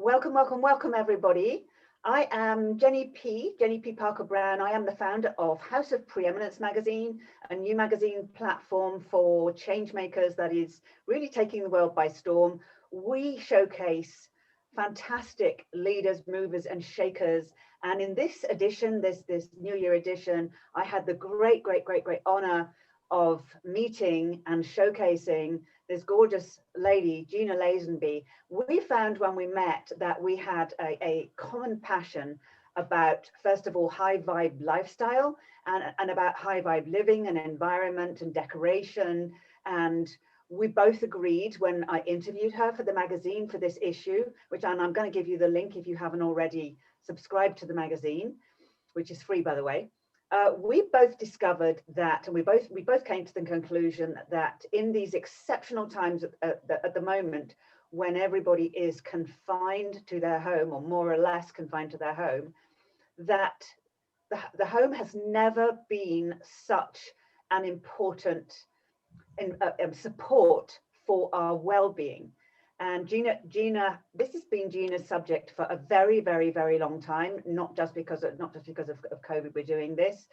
Welcome, welcome, welcome, everybody. I am Jenny P. Parker Brown. I am the founder of House of Preeminence magazine, a new magazine platform for change makers that is really taking the world by storm. We showcase fantastic leaders, movers, and shakers. And in this edition, this New Year edition, I had the great honor of meeting and showcasing this gorgeous lady, Gina Lazenby. We found when we met that we had a common passion about, first of all, high vibe lifestyle and about high vibe living and environment and decoration. And we both agreed when I interviewed her for the magazine for this issue, which I'm going to give you the link if you haven't already subscribed to the magazine, which is free, by the way. We both discovered that, and we both came to the conclusion that in these exceptional times at the moment, when everybody is confined to their home, or more or less confined to their home, that the home has never been such an important support for our well-being. And Gina, this has been Gina's subject for a very long time, not just because of COVID we're doing this.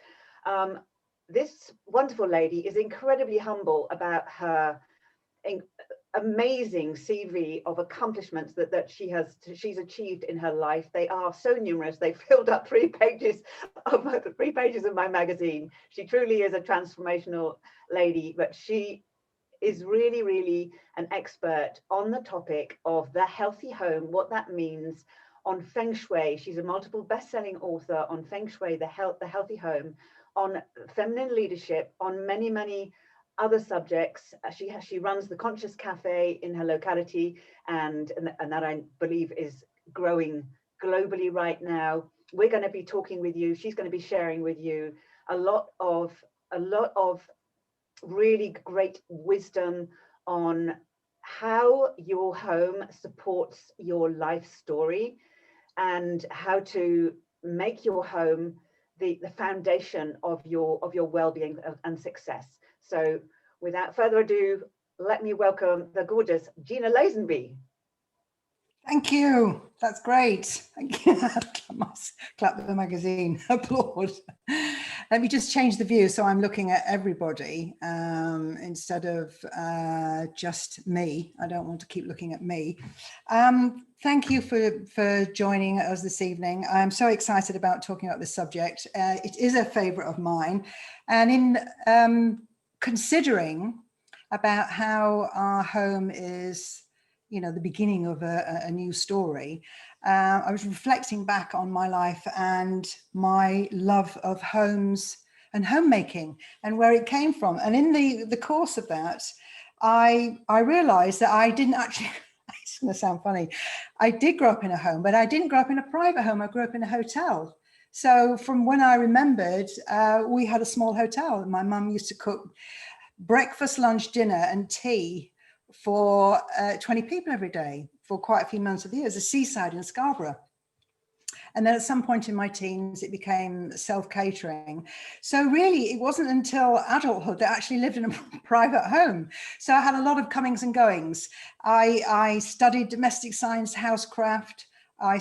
This wonderful lady is incredibly humble about her amazing CV of accomplishments that she's achieved in her life. They are so numerous. They filled up 3 pages of my magazine. She truly is a transformational lady, but she is really an expert on the topic of the healthy home, what that means, on Feng Shui. She's a multiple best-selling author on Feng Shui, the healthy home, on feminine leadership, on many other subjects. She runs the Conscious Cafe in her locality, and that I believe is growing globally right now. We're going to be talking with you. She's going to be sharing with you a lot of really great wisdom on how your home supports your life story and how to make your home the foundation of your well-being and success. So without further ado, let me welcome the gorgeous Gina Lazenby. Thank you. That's great. Thank you. Clap the magazine. Applaud. Let me just change the view so I'm looking at everybody instead of just me. I don't want to keep looking at me. Thank you for joining us this evening. I'm so excited about talking about this subject. It is a favorite of mine. And in considering about how our home is, you know, the beginning of a new story, I was reflecting back on my life and my love of homes and homemaking and where it came from. And in the course of that, I realized that I didn't actually, it's going to sound funny, I did grow up in a home, but I didn't grow up in a private home. I grew up in a hotel. So from when I remembered, we had a small hotel. My mum used to cook breakfast, lunch, dinner and tea for 20 people every day for quite a few months of the year. It's a seaside in Scarborough. And then at some point in my teens, it became self-catering. So really, it wasn't until adulthood that I actually lived in a private home. So I had a lot of comings and goings. I studied domestic science, housecraft. I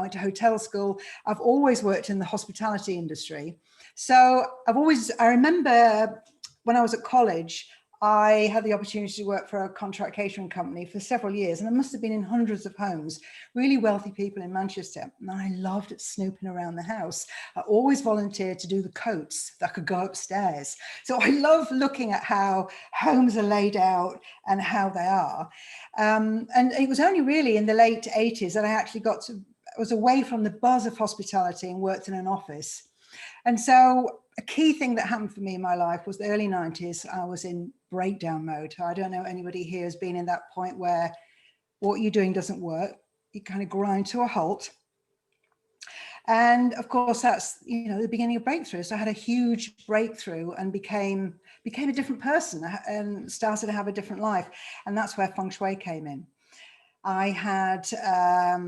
went to hotel school. I've always worked in the hospitality industry. So I remember when I was at college, I had the opportunity to work for a contract catering company for several years, and I must have been in hundreds of homes, really wealthy people in Manchester. And I loved snooping around the house. I always volunteered to do the coats that could go upstairs. So I love looking at how homes are laid out and how they are. And it was only really in the late 80s that I was away from the buzz of hospitality and worked in an office. And so a key thing that happened for me in my life was the early 90s. I was in breakdown mode. I don't know anybody here has been in that point where what you're doing doesn't work. You kind of grind to a halt. And of course, that's, you know, the beginning of breakthrough. So I had a huge breakthrough and became a different person and started to have a different life. And that's where Feng Shui came in. I had, I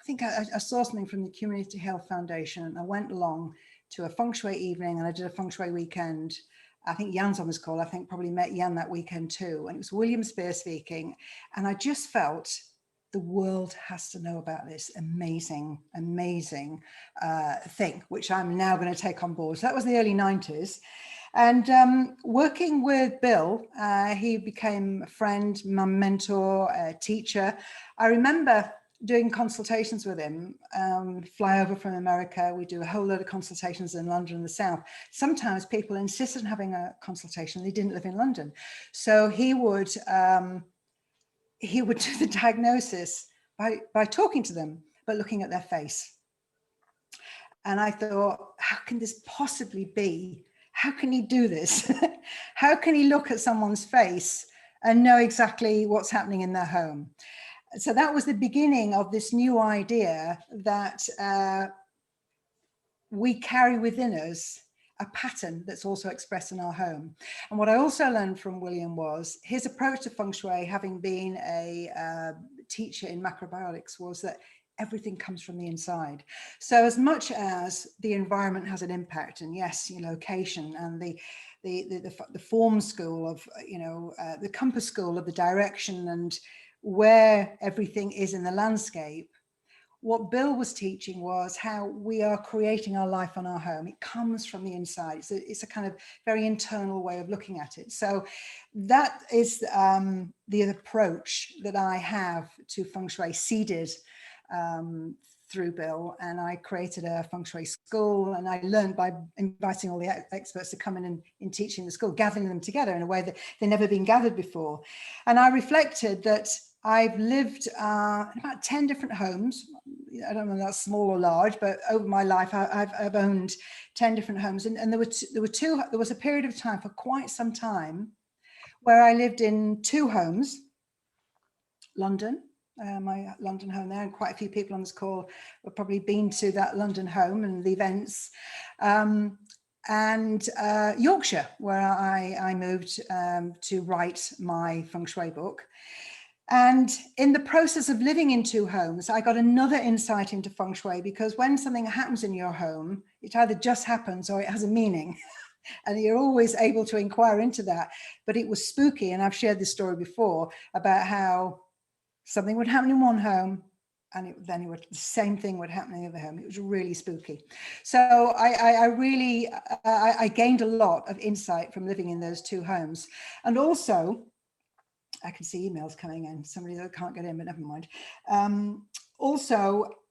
think I saw something from the Community Health Foundation, and I went along to a Feng Shui evening and I did a Feng Shui weekend. I think Jan's on this call. I think probably met Jan that weekend too. And it was William Spear speaking. And I just felt the world has to know about this amazing, amazing thing, which I'm now going to take on board. So that was the early 90s. And working with Bill, he became a friend, my mentor, a teacher. I remember doing consultations with him, fly over from America. We do a whole load of consultations in London and the South. Sometimes people insisted on having a consultation. They didn't live in London. So he would do the diagnosis by talking to them, but looking at their face. And I thought, how can this possibly be? How can he do this? How can he look at someone's face and know exactly what's happening in their home? So that was the beginning of this new idea that we carry within us a pattern that's also expressed in our home. And what I also learned from William was his approach to Feng Shui, having been a teacher in macrobiotics, was that everything comes from the inside. So as much as the environment has an impact, and yes, your location and the form school of, the compass school of the direction and where everything is in the landscape, what Bill was teaching was how we are creating our life on our home. It comes from the inside. It's a kind of very internal way of looking at it. So that is the approach that I have to Feng Shui, seeded through Bill. And I created a Feng Shui school, and I learned by inviting all the experts to come in and teaching the school, gathering them together in a way that they've never been gathered before. And I reflected that I've lived in about 10 different homes. I don't know if that's small or large, but over my life, I've owned 10 different homes. And there was a period of time for quite some time where I lived in 2 homes, London, my London home there, and quite a few people on this call have probably been to that London home and the events, and Yorkshire, where I moved to write my Feng Shui book. And in the process of living in 2 homes, I got another insight into Feng Shui, because when something happens in your home, it either just happens or it has a meaning. And you're always able to inquire into that. But it was spooky. And I've shared this story before about how something would happen in one home and then the same thing would happen in the other home. It was really spooky. So I gained a lot of insight from living in those 2 homes. And also, I can see emails coming in, somebody that can't get in, but never mind.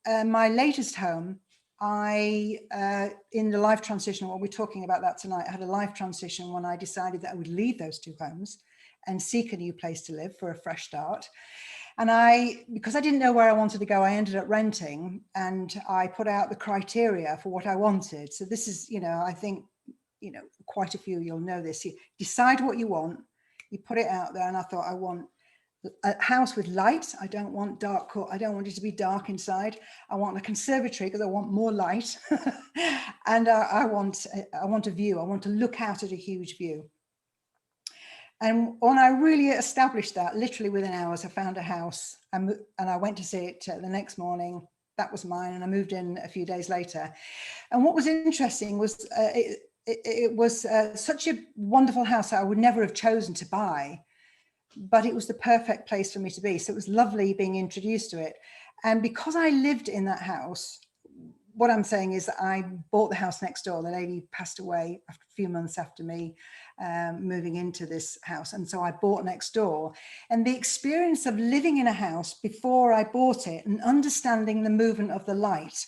My latest home, in the life transition, what we're talking about that tonight, I had a life transition when I decided that I would leave those 2 homes and seek a new place to live for a fresh start. And because I didn't know where I wanted to go, I ended up renting, and I put out the criteria for what I wanted. So this is, I think, quite a few, you'll know this. You decide what you want, you put it out there, and I thought, I want a house with light. I don't want dark. I don't want it to be dark inside. I want a conservatory because I want more light, and I want a view. I want to look out at a huge view. And when I really established that, literally within hours, I found a house, and I went to see it the next morning. That was mine, and I moved in a few days later. And what was interesting was it was such a wonderful house that I would never have chosen to buy, but it was the perfect place for me to be. So it was lovely being introduced to it. And because I lived in that house, what I'm saying is that I bought the house next door. The lady passed away a few months after me moving into this house. And so I bought next door. And the experience of living in a house before I bought it and understanding the movement of the light.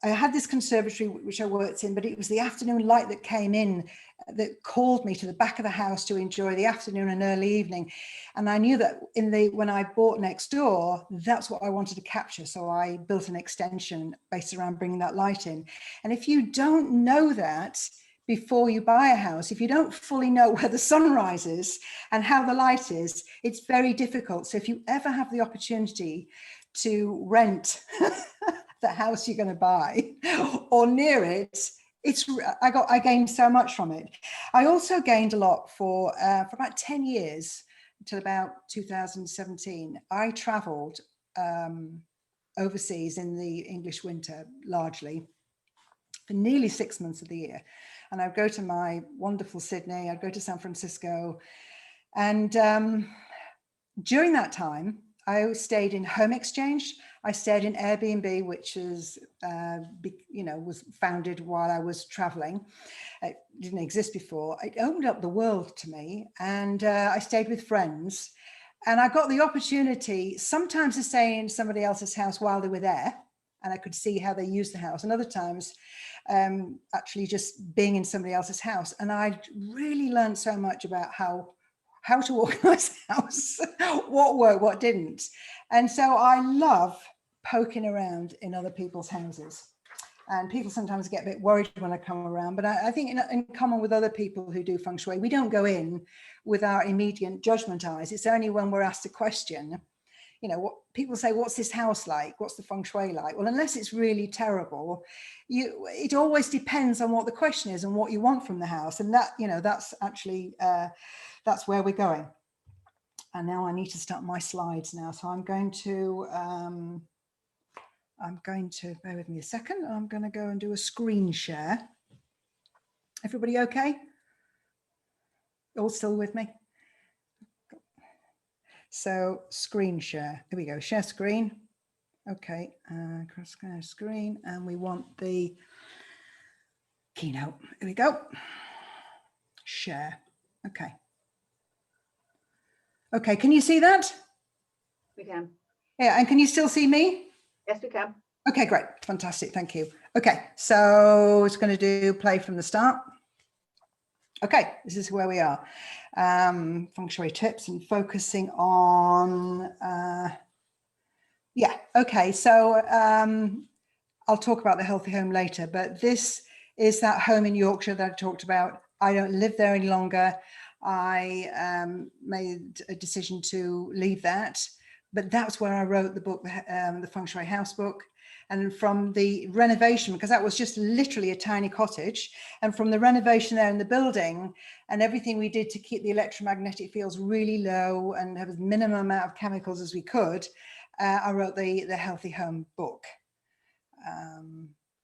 I had this conservatory which I worked in, but it was the afternoon light that came in that called me to the back of the house to enjoy the afternoon and early evening. And I knew that when I bought next door, that's what I wanted to capture. So I built an extension based around bringing that light in. And if you don't know that before you buy a house, if you don't fully know where the sun rises and how the light is, it's very difficult. So if you ever have the opportunity to rent the house you're going to buy or near it, I gained so much from it. I also gained a lot for about 10 years until about 2017. I traveled overseas in the English winter, largely for nearly 6 months of the year. And I'd go to my wonderful Sydney, I'd go to San Francisco. And during that time, I stayed in home exchange. I stayed in Airbnb, which is, was founded while I was traveling. It didn't exist before. It opened up the world to me, and I stayed with friends. And I got the opportunity sometimes to stay in somebody else's house while they were there, and I could see how they used the house. And other times, actually just being in somebody else's house. And I really learned so much about how to organize the house, what worked, what didn't. And so I love poking around in other people's houses. And people sometimes get a bit worried when I come around, but I think in common with other people who do feng shui, we don't go in with our immediate judgment eyes. It's only when we're asked a question, what people say, what's this house like? What's the feng shui like? Well, unless it's really terrible, it always depends on what the question is and what you want from the house. And that, that's actually, that's where we're going. And now I need to start my slides now. So I'm going to, bear with me a second. I'm going to go and do a screen share. Everybody okay? All still with me? So screen share, here we go, share screen. Okay, cross screen, and we want the keynote. Here we go. Share, okay. Okay, can you see that? We can. Yeah, and can you still see me? Yes, we can. Okay, great, fantastic, thank you. Okay, so it's going to do play from the start. Okay, this is where we are. Feng Shui tips and focusing on, okay, so I'll talk about the healthy home later, but this is that home in Yorkshire that I talked about. I don't live there any longer. I made a decision to leave that, but that's where I wrote the book, the Feng Shui House book. And from the renovation, because that was just literally a tiny cottage, and from the renovation there in the building and everything we did to keep the electromagnetic fields really low and have as minimum amount of chemicals as we could, I wrote the Healthy Home book.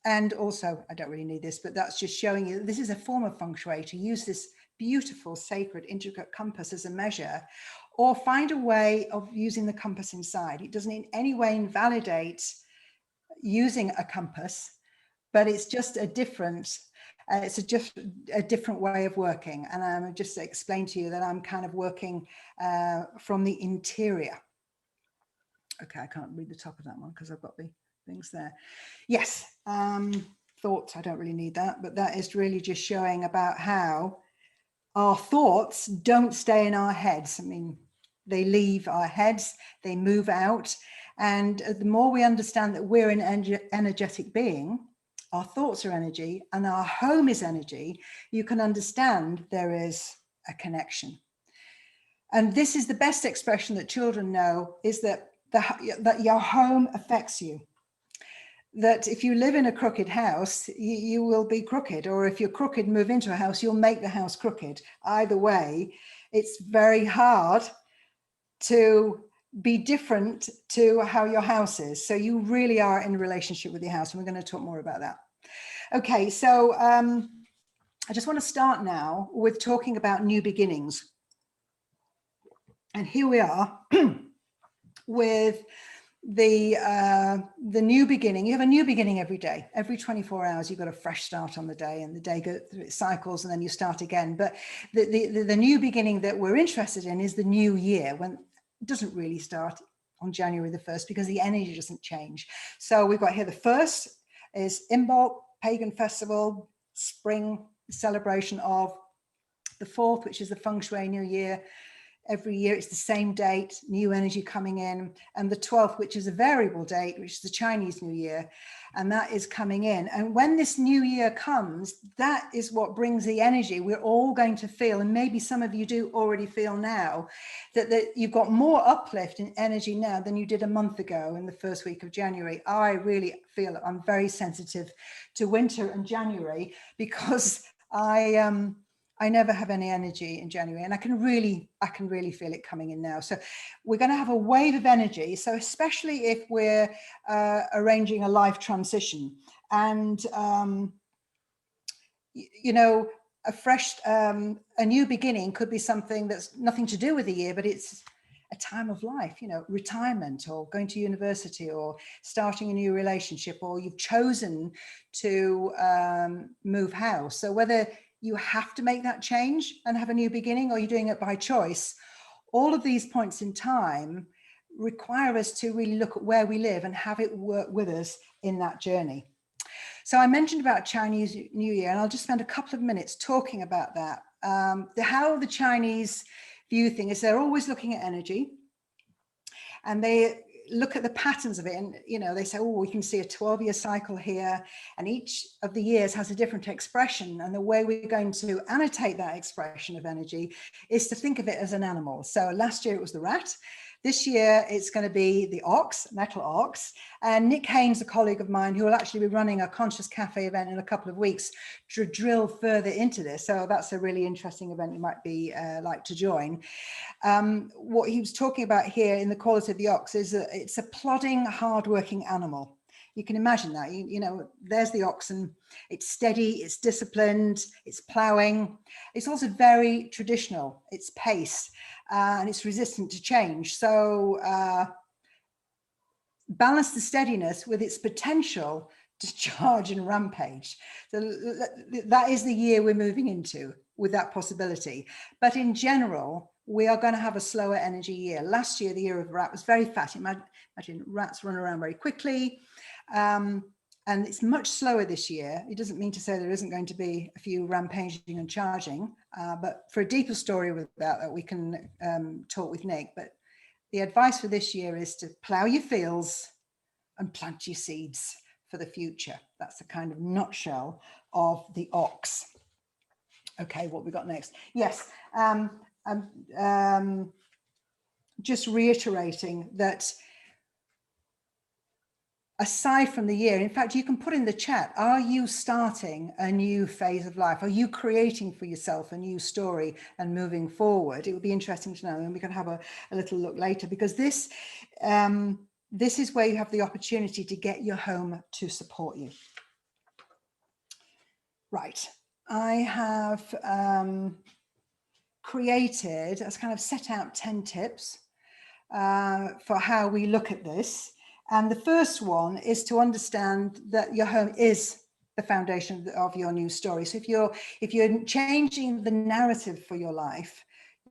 And also, I don't really need this, but that's just showing you, this is a form of feng shui, to use this beautiful, sacred, intricate compass as a measure, or find a way of using the compass inside. It doesn't in any way invalidate using a compass, but it's just a different, it's a different way of working. And I'm just to explain to you that I'm kind of working from the interior. Okay, I can't read the top of that one because I've got the things there. Yes, thoughts, I don't really need that, but that is really just showing about how our thoughts don't stay in our heads. I mean, they leave our heads, they move out. And the more we understand that we're an energetic being, our thoughts are energy and our home is energy, you can understand there is a connection. And this is the best expression that children know, is that your home affects you. That if you live in a crooked house, you will be crooked, or if you're crooked, move into a house, you'll make the house crooked. Either way, it's very hard to be different to how your house is. So you really are in a relationship with your house, and we're going to talk more about that. Okay, so I just want to start now with talking about new beginnings. And here we are with the new beginning. You have a new beginning every day. Every 24 hours, you've got a fresh start on the day, and the day goes through its cycles, and then you start again. But the new beginning that we're interested in is the new year, when it doesn't really start on January the 1st because the energy doesn't change. So we've got here the 1st is Imbolc, pagan festival, spring celebration of the 4th, which is the Feng Shui New Year. Every year it's the same date, new energy coming in, and the 12th, which is a variable date, which is the Chinese New Year, and that is coming in. And when this new year comes, that is what brings the energy. We're all going to feel, and maybe some of you do already feel now, that you've got more uplift in energy now than you did a month ago in the first week of January. I really feel I'm very sensitive to winter and January because I never have any energy in January, and I can really feel it coming in now. So we're going to have a wave of energy. So especially if we're arranging a life transition, and a fresh, a new beginning could be something that's nothing to do with the year, but it's a time of life, you know, retirement or going to university or starting a new relationship, or you've chosen to move house. So whether you have to make that change and have a new beginning, or you're doing it by choice, all of these points in time require us to really look at where we live and have it work with us in that journey. So I mentioned about Chinese New Year, and I'll just spend a couple of minutes talking about that. How the Chinese view things is they're always looking at energy, and they look at the patterns of it, and you know, they say, oh, we can see a 12-year cycle here, and each of the years has a different expression, and the way we're going to annotate that expression of energy is to think of it as an animal. So last year it was the rat. This year, it's going to be the ox, metal ox. And Nick Haynes, a colleague of mine, who will actually be running a Conscious Cafe event in a couple of weeks to drill further into this. So that's a really interesting event you might be like to join. What he was talking about here in the quality of the ox is that it's a plodding, hardworking animal. You can imagine that, you know, there's the oxen, it's steady, it's disciplined, it's ploughing. It's also very traditional, it's pace, and it's resistant to change. So balance the steadiness with its potential to charge and rampage. So that is the year we're moving into, with that possibility. But in general, we are going to have a slower energy year. Last year, the year of rat was very fast. Imagine rats run around very quickly. And it's much slower this year. It doesn't mean to say there isn't going to be a few rampaging and charging, but for a deeper story about that, we can talk with Nick. But the advice for this year is to plough your fields and plant your seeds for the future. That's the kind of nutshell of the ox. Okay, what we got next? Yes, just reiterating that aside from the year, in fact, you can put in the chat, are you starting a new phase of life? Are you creating for yourself a new story and moving forward? It would be interesting to know, and we can have a little look later, because this is where you have the opportunity to get your home to support you. Right, I have created, as kind of set out 10 tips for how we look at this. And the first one is to understand that your home is the foundation of your new story. So if you're changing the narrative for your life,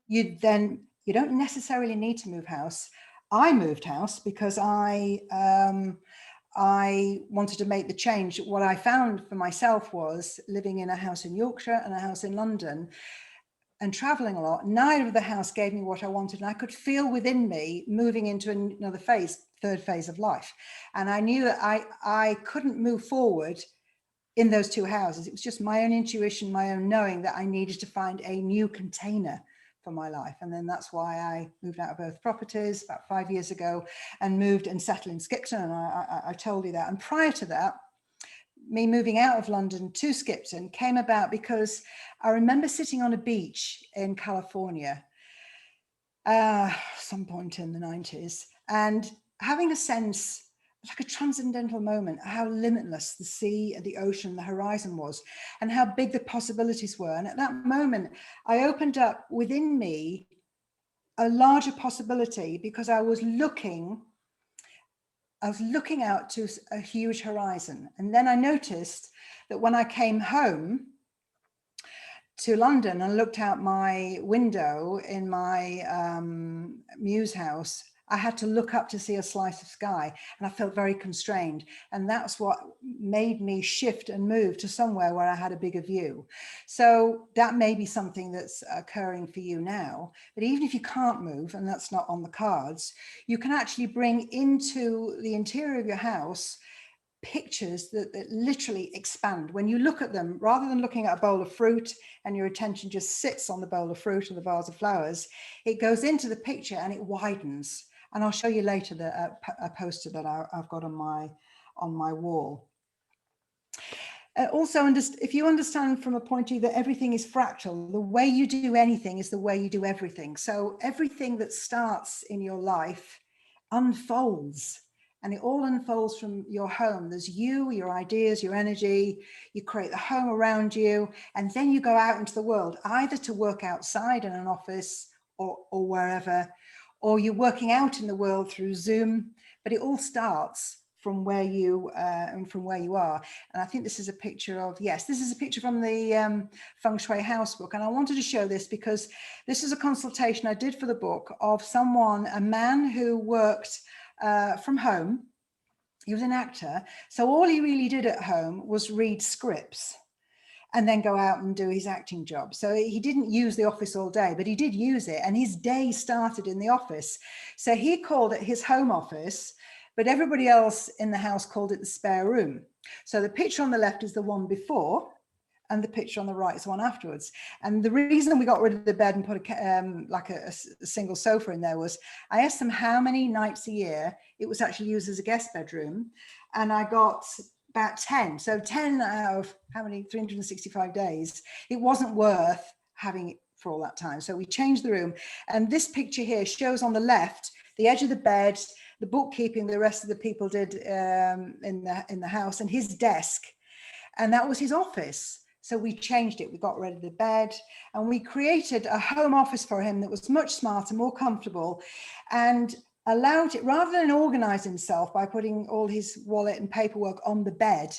you don't necessarily need to move house. I moved house because I wanted to make the change. What I found for myself was living in a house in Yorkshire and a house in London and traveling a lot. Neither of the house gave me what I wanted. And I could feel within me moving into another phase, third phase of life. And I knew that I couldn't move forward in those two houses. It was just my own intuition, my own knowing that I needed to find a new container for my life. And then that's why I moved out of Earth Properties about 5 years ago and moved and settled in Skipton. And I told you that. And prior to that, me moving out of London to Skipton came about because I remember sitting on a beach in California some point in the 90s and having a sense, like a transcendental moment, how limitless the sea and the ocean, the horizon was, and how big the possibilities were. And at that moment, I opened up within me a larger possibility because I was looking out to a huge horizon. And then I noticed that when I came home to London and looked out my window in my Muse house, I had to look up to see a slice of sky, and I felt very constrained. And that's what made me shift and move to somewhere where I had a bigger view. So that may be something that's occurring for you now. But even if you can't move, and that's not on the cards, you can actually bring into the interior of your house pictures that literally expand. When you look at them, rather than looking at a bowl of fruit and your attention just sits on the bowl of fruit or the vase of flowers, it goes into the picture and it widens. And I'll show you later a poster that I've got on my wall. Also, if you understand from a point of view that everything is fractal, the way you do anything is the way you do everything. So everything that starts in your life unfolds, and it all unfolds from your home. There's you, your ideas, your energy. You create the home around you, and then you go out into the world, either to work outside in an office or wherever, or you're working out in the world through Zoom, but it all starts from where you are. And I think this is a picture of, yes, this is a picture from the Feng Shui house book. And I wanted to show this because this is a consultation I did for the book of someone, a man who worked from home. He was an actor. So all he really did at home was read scripts and then go out and do his acting job. So he didn't use the office all day, but he did use it. And his day started in the office. So he called it his home office, but everybody else in the house called it the spare room. So the picture on the left is the one before, and the picture on the right is one afterwards. And the reason we got rid of the bed and put a single sofa in there was, I asked them how many nights a year it was actually used as a guest bedroom. And I got about 10. So 10 out of how many, 365 days, it wasn't worth having it for all that time. So we changed the room. And this picture here shows on the left, the edge of the bed, the bookkeeping the rest of the people did in the house, and his desk. And that was his office. So we changed it. We got rid of the bed and we created a home office for him that was much smarter, more comfortable, and allowed it, rather than organize himself by putting all his wallet and paperwork on the bed,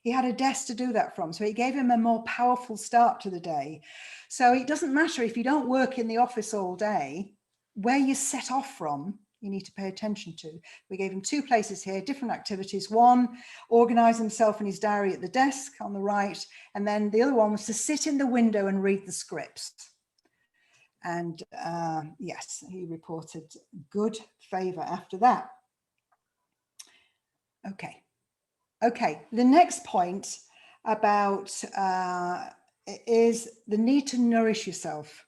he had a desk to do that from. So it gave him a more powerful start to the day. So it doesn't matter if you don't work in the office all day, where you set off from, you need to pay attention to. We gave him 2 places here, different activities. One, organize himself in his diary at the desk on the right. And then the other one was to sit in the window and read the scripts. And yes, he reported good favor after that. Okay. The next point about is the need to nourish yourself.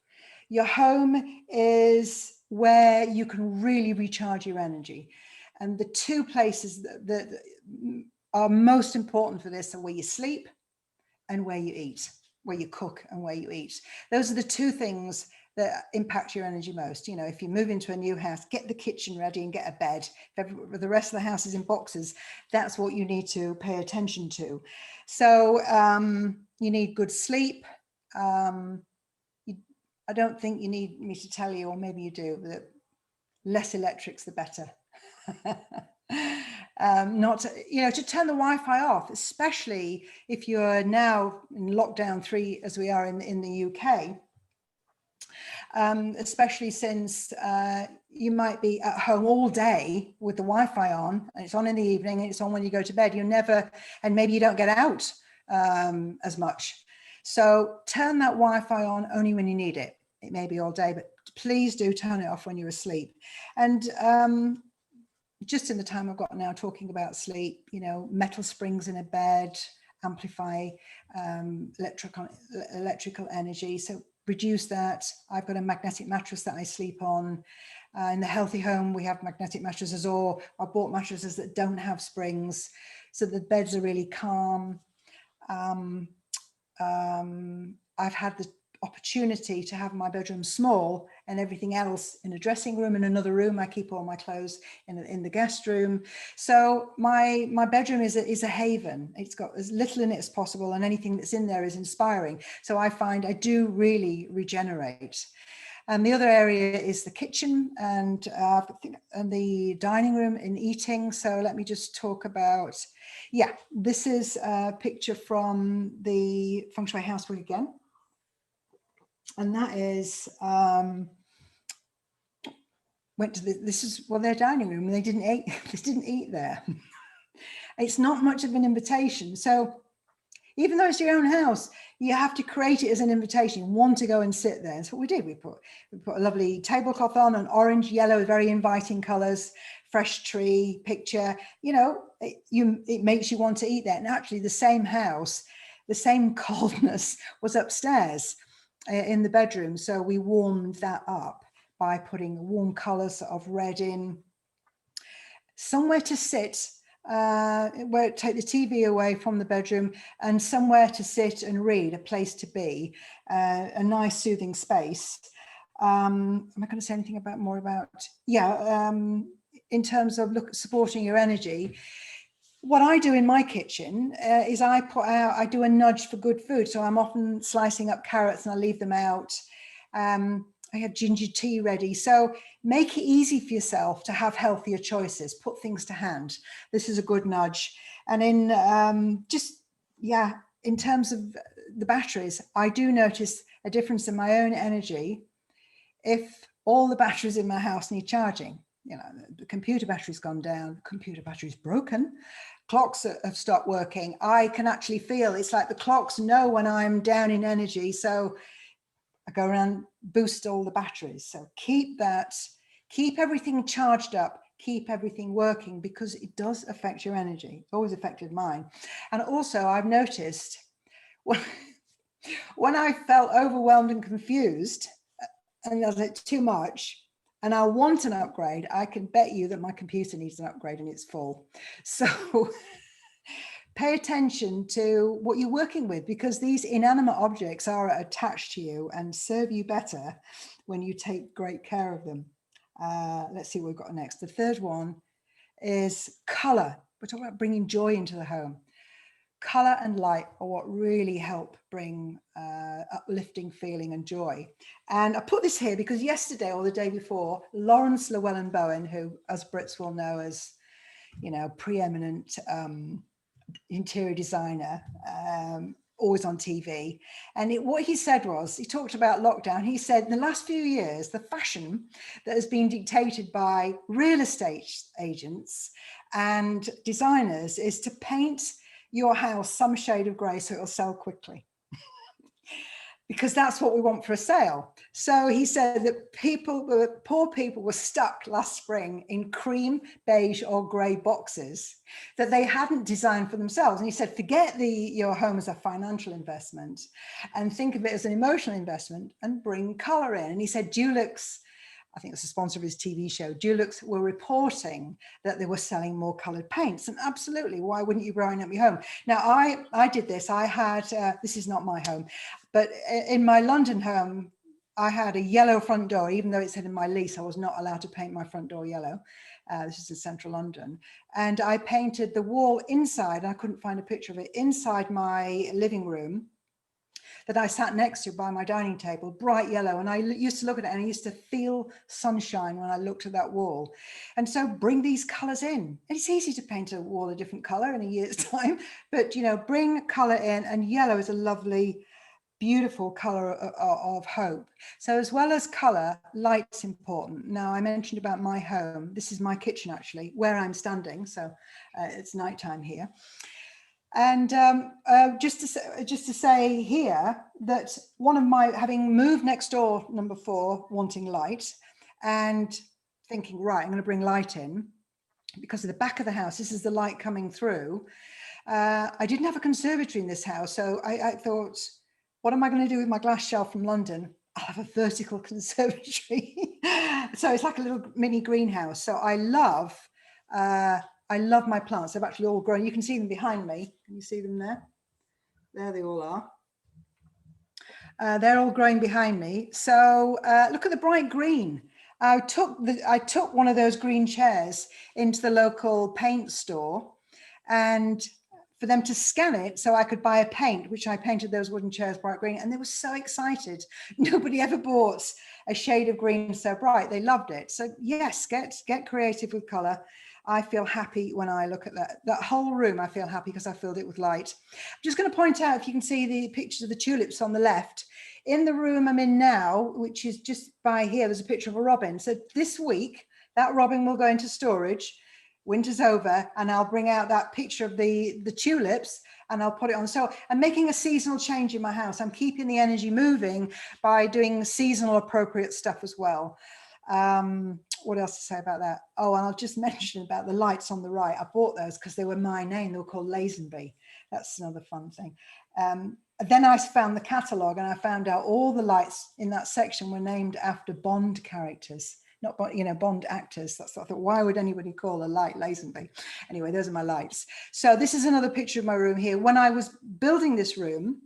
Your home is where you can really recharge your energy. And the 2 places that are most important for this are where you sleep and where you eat, where you cook and where you eat. Those are the 2 things that impact your energy most. You know, if you move into a new house, get the kitchen ready and get a bed. If the rest of the house is in boxes, that's what you need to pay attention to. So you need good sleep. I don't think you need me to tell you, or maybe you do, that less electrics, the better. To turn the Wi-Fi off, especially if you're now in lockdown 3, as we are in the UK, especially since you might be at home all day with the Wi-Fi on, and it's on in the evening, and it's on when you go to bed. And maybe you don't get out as much. So turn that Wi-Fi on only when you need it. It may be all day, but please do turn it off when you're asleep. And just in the time I've got now talking about sleep, you know, metal springs in a bed amplify electrical energy. So reduce that. I've got a magnetic mattress that I sleep on. In the healthy home, we have magnetic mattresses, or I bought mattresses that don't have springs, so the beds are really calm. I've had the opportunity to have my bedroom small and everything else in a dressing room. In another room, I keep all my clothes in the guest room. So my bedroom is a haven. It's got as little in it as possible, and anything that's in there is inspiring. So I find I do really regenerate. And the other area is the kitchen and the dining room in eating. So let me just talk about, this is a picture from the Feng Shui housebook again. And that is, their dining room, and they didn't eat there. It's not much of an invitation. So even though it's your own house, you have to create it as an invitation. You want to go and sit there. That's what we did. We put a lovely tablecloth on, an orange, yellow, very inviting colors, fresh tree picture. You know, it makes you want to eat there. And actually the same house, the same coldness was upstairs in the bedroom. So we warmed that up by putting warm colors of red in. Somewhere to sit, where take the TV away from the bedroom, and somewhere to sit and read, a place to be, a nice soothing space. Am I going to say anything more about, in terms of supporting your energy? What I do in my kitchen is I do a nudge for good food. So I'm often slicing up carrots and I leave them out. I had ginger tea ready. So make it easy for yourself to have healthier choices, put things to hand. This is a good nudge. And in in terms of the batteries, I do notice a difference in my own energy if all the batteries in my house need charging. You know, the computer battery's gone down, the computer battery's broken, clocks have stopped working. I can actually feel, it's like the clocks know when I'm down in energy. So I go around, boost all the batteries. So keep everything charged up, keep everything working, because it does affect your energy. It's always affected mine. And also I've noticed when I felt overwhelmed and confused and there's like too much, and I want an upgrade, I can bet you that my computer needs an upgrade and it's full. So pay attention to what you're working with, because these inanimate objects are attached to you and serve you better when you take great care of them. Let's see what we've got next. The third one is color. We're talking about bringing joy into the home. Color and light are what really help bring uplifting feeling and joy. And I put this here because yesterday or the day before, Lawrence Llewellyn-Bowen, who as Brits will know as, you know, preeminent interior designer, always on TV. And what he said was, he talked about lockdown. He said in the last few years, the fashion that has been dictated by real estate agents and designers is to paint your house some shade of grey so it'll sell quickly. Because that's what we want for a sale. So he said that poor people were stuck last spring in cream, beige or grey boxes that they hadn't designed for themselves. And he said, forget your home as a financial investment and think of it as an emotional investment and bring colour in. And he said, Dulux, I think it's the sponsor of his TV show, Dulux were reporting that they were selling more coloured paints. And absolutely, why wouldn't you brighten up your home? Now, I did this. I had, this is not my home, but in my London home, I had a yellow front door. Even though it said in my lease, I was not allowed to paint my front door yellow. This is in central London. And I painted the wall inside, and I couldn't find a picture of it, inside my living room that I sat next to by my dining table, bright yellow. And I used to look at it and I used to feel sunshine when I looked at that wall. And so bring these colors in. And it's easy to paint a wall a different color in a year's time, but, you know, bring color in, and yellow is a lovely, beautiful color of hope. So as well as color, light's important. Now, I mentioned about my home. This is my kitchen, actually, where I'm standing. So it's nighttime here. And just to say here that one of my, having moved next door, number 4, wanting light, and thinking, right, I'm going to bring light in, because of the back of the house, this is the light coming through. I didn't have a conservatory in this house, so I thought, what am I going to do with my glass shelf from London? I'll have a vertical conservatory. So it's like a little mini greenhouse. So I love my plants. They've actually all grown. You can see them behind me. Can you see them there? There they all are. They're all growing behind me. So look at the bright green. I took one of those green chairs into the local paint store, and for them to scan it so I could buy a paint, which I painted those wooden chairs bright green, and they were so excited. Nobody ever bought a shade of green so bright. They loved it. So yes, get creative with color. I feel happy when I look at that whole room. I feel happy because I filled it with light. I'm just going to point out, if you can see the pictures of the tulips on the left, in the room I'm in now, which is just by here, there's a picture of a robin. So this week, that robin will go into storage. Winter's over, and I'll bring out that picture of the tulips and I'll put it on. So I'm making a seasonal change in my house. I'm keeping the energy moving by doing seasonal appropriate stuff as well. What else to say about that? Oh, and I'll just mention about the lights on the right. I bought those because they were my name. They were called Lazenby. That's another fun thing. Then I found the catalogue, and I found out all the lights in that section were named after Bond characters. Not, you know, Bond actors. That's, I thought, why would anybody call a light Lazenby? Anyway, those are my lights. So this is another picture of my room here. When I was building this room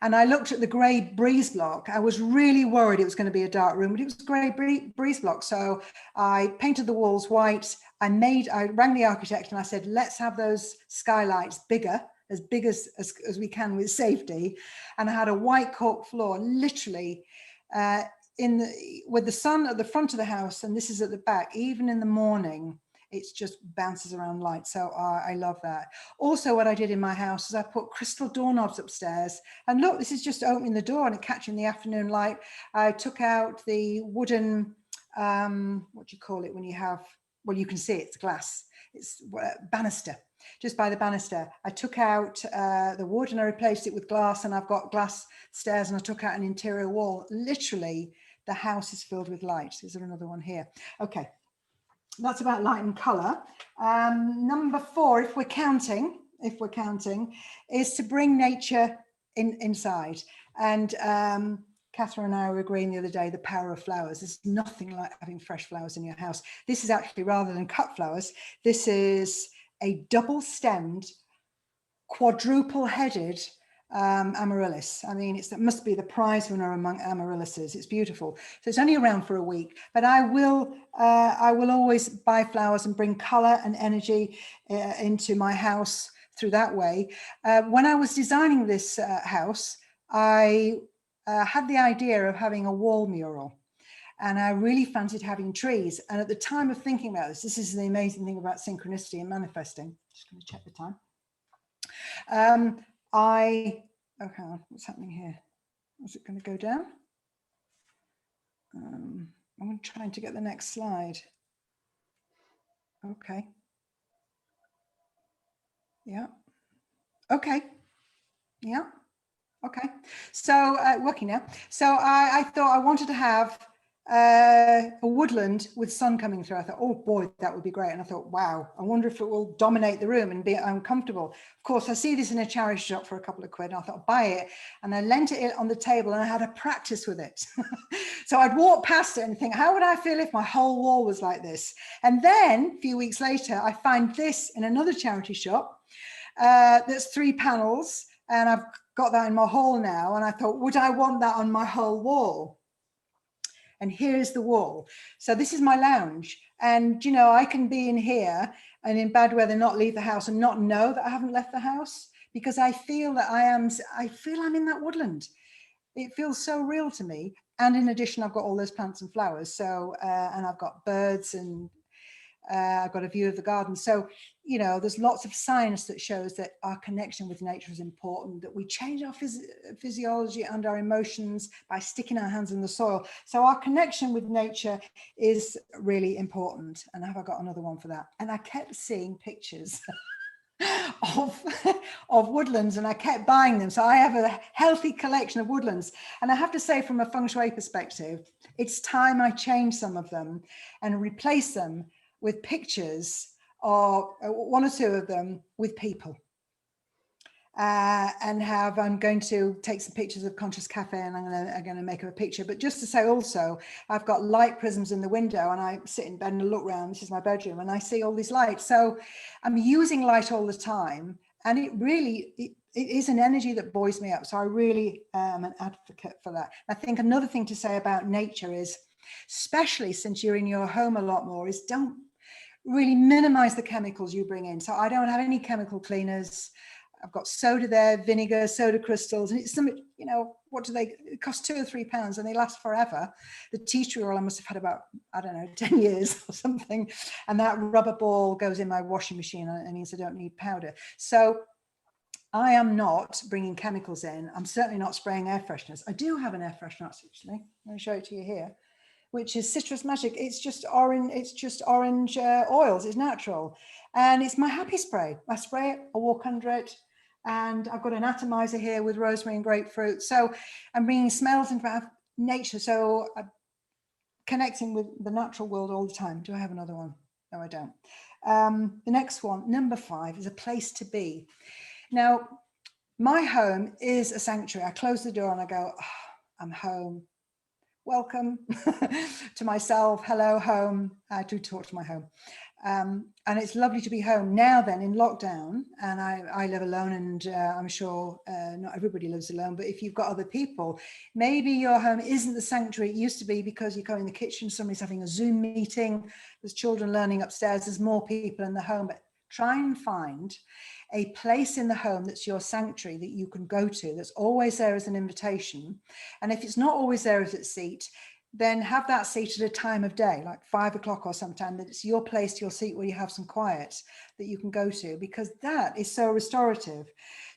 and I looked at the grey breeze block, I was really worried it was going to be a dark room, but it was grey breeze block. So I painted the walls white. I rang the architect and I said, let's have those skylights bigger, as big as we can with safety. And I had a white cork floor, literally, with the sun at the front of the house, and this is at the back, even in the morning, it's just bounces around light. So I love that. Also, what I did in my house is I put crystal doorknobs upstairs, and look, this is just opening the door and catching the afternoon light. I took out the wooden, what do you call it when you have, well, you can see it's glass, it's banister. Just by the banister, I took out the wood and I replaced it with glass, and I've got glass stairs, and I took out an interior wall. Literally, the house is filled with light. Is there another one here? Okay, that's about light and color. Number 4, if we're counting, is to bring nature inside. And Catherine and I were agreeing the other day, the power of flowers. There's nothing like having fresh flowers in your house. This is actually, rather than cut flowers, this is a double-stemmed, quadruple-headed amaryllis. I mean, it must be the prize winner among amaryllises. It's beautiful. So it's only around for a week, but I will always buy flowers and bring color and energy into my house through that way. When I was designing this house, I had the idea of having a wall mural. And I really fancied having trees. And at the time of thinking about this is the amazing thing about synchronicity and manifesting. Just going to check the time. Oh, hang on, what's happening here? Is it going to go down? I'm trying to get the next slide. Okay. Yeah. Okay. Yeah. Okay. So working now. So I thought I wanted to have a woodland with sun coming through. I thought, oh boy, that would be great. And I thought, wow, I wonder if it will dominate the room and be uncomfortable. Of course, I see this in a charity shop for a couple of quid, and I thought, buy it. And I lent it on the table, and I had a practice with it. So I'd walk past it and think, how would I feel if my whole wall was like this? And then a few weeks later, I find this in another charity shop that's 3 panels, and I've got that in my hall now. And I thought, would I want that on my whole wall? And here's the wall. So this is my lounge. And, you know, I can be in here and in bad weather, not leave the house and not know that I haven't left the house, because I feel that I'm in that woodland. It feels so real to me. And in addition, I've got all those plants and flowers. So, and I've got birds, and I've got a view of the garden. So, you know, there's lots of science that shows that our connection with nature is important, that we change our physiology and our emotions by sticking our hands in the soil. So our connection with nature is really important. And have I got another one for that? And I kept seeing pictures of woodlands, and I kept buying them. So I have a healthy collection of woodlands. And I have to say, from a feng shui perspective, it's time I change some of them and replace them with pictures, or 1 or 2 of them with people. And I'm going to take some pictures of Conscious Cafe, and I'm going to make a picture. But just to say also, I've got light prisms in the window, and I sit in bed and look around. This is my bedroom, and I see all these lights. So I'm using light all the time, and it is an energy that buoys me up. So I really am an advocate for that. I think another thing to say about nature is, especially since you're in your home a lot more, is don't really minimize the chemicals you bring in. So I don't have any chemical cleaners. I've got soda there, vinegar, soda crystals, and it's some, you know, what do they, it costs £2 or £3 and they last forever. The tea tree oil I must have had about, I don't know, 10 years or something. And that rubber ball goes in my washing machine, and it means I don't need powder. So I am not bringing chemicals in. I'm certainly not spraying air fresheners. I do have an air freshener, actually. I'm going to show it to you here, which is Citrus Magic. It's just orange oils. It's natural. And it's my happy spray. I spray it, I walk under it. And I've got an atomizer here with rosemary and grapefruit. So I'm bringing smells into nature. So I'm connecting with the natural world all the time. Do I have another one? No, I don't. The next one, number 5, is a place to be. Now, my home is a sanctuary. I close the door and I go, oh, I'm home. Welcome to myself. Hello, home. I do talk to my home. And it's lovely to be home now then in lockdown, and I live alone, and I'm sure not everybody lives alone, but if you've got other people, maybe your home isn't the sanctuary it used to be, because you go in the kitchen, somebody's having a Zoom meeting, there's children learning upstairs, there's more people in the home. But try and find a place in the home that's your sanctuary, that you can go to, that's always there as an invitation. And if it's not always there as a seat, then have that seat at a time of day, like 5 o'clock or sometime, that it's your place, your seat where you have some quiet that you can go to, because that is so restorative.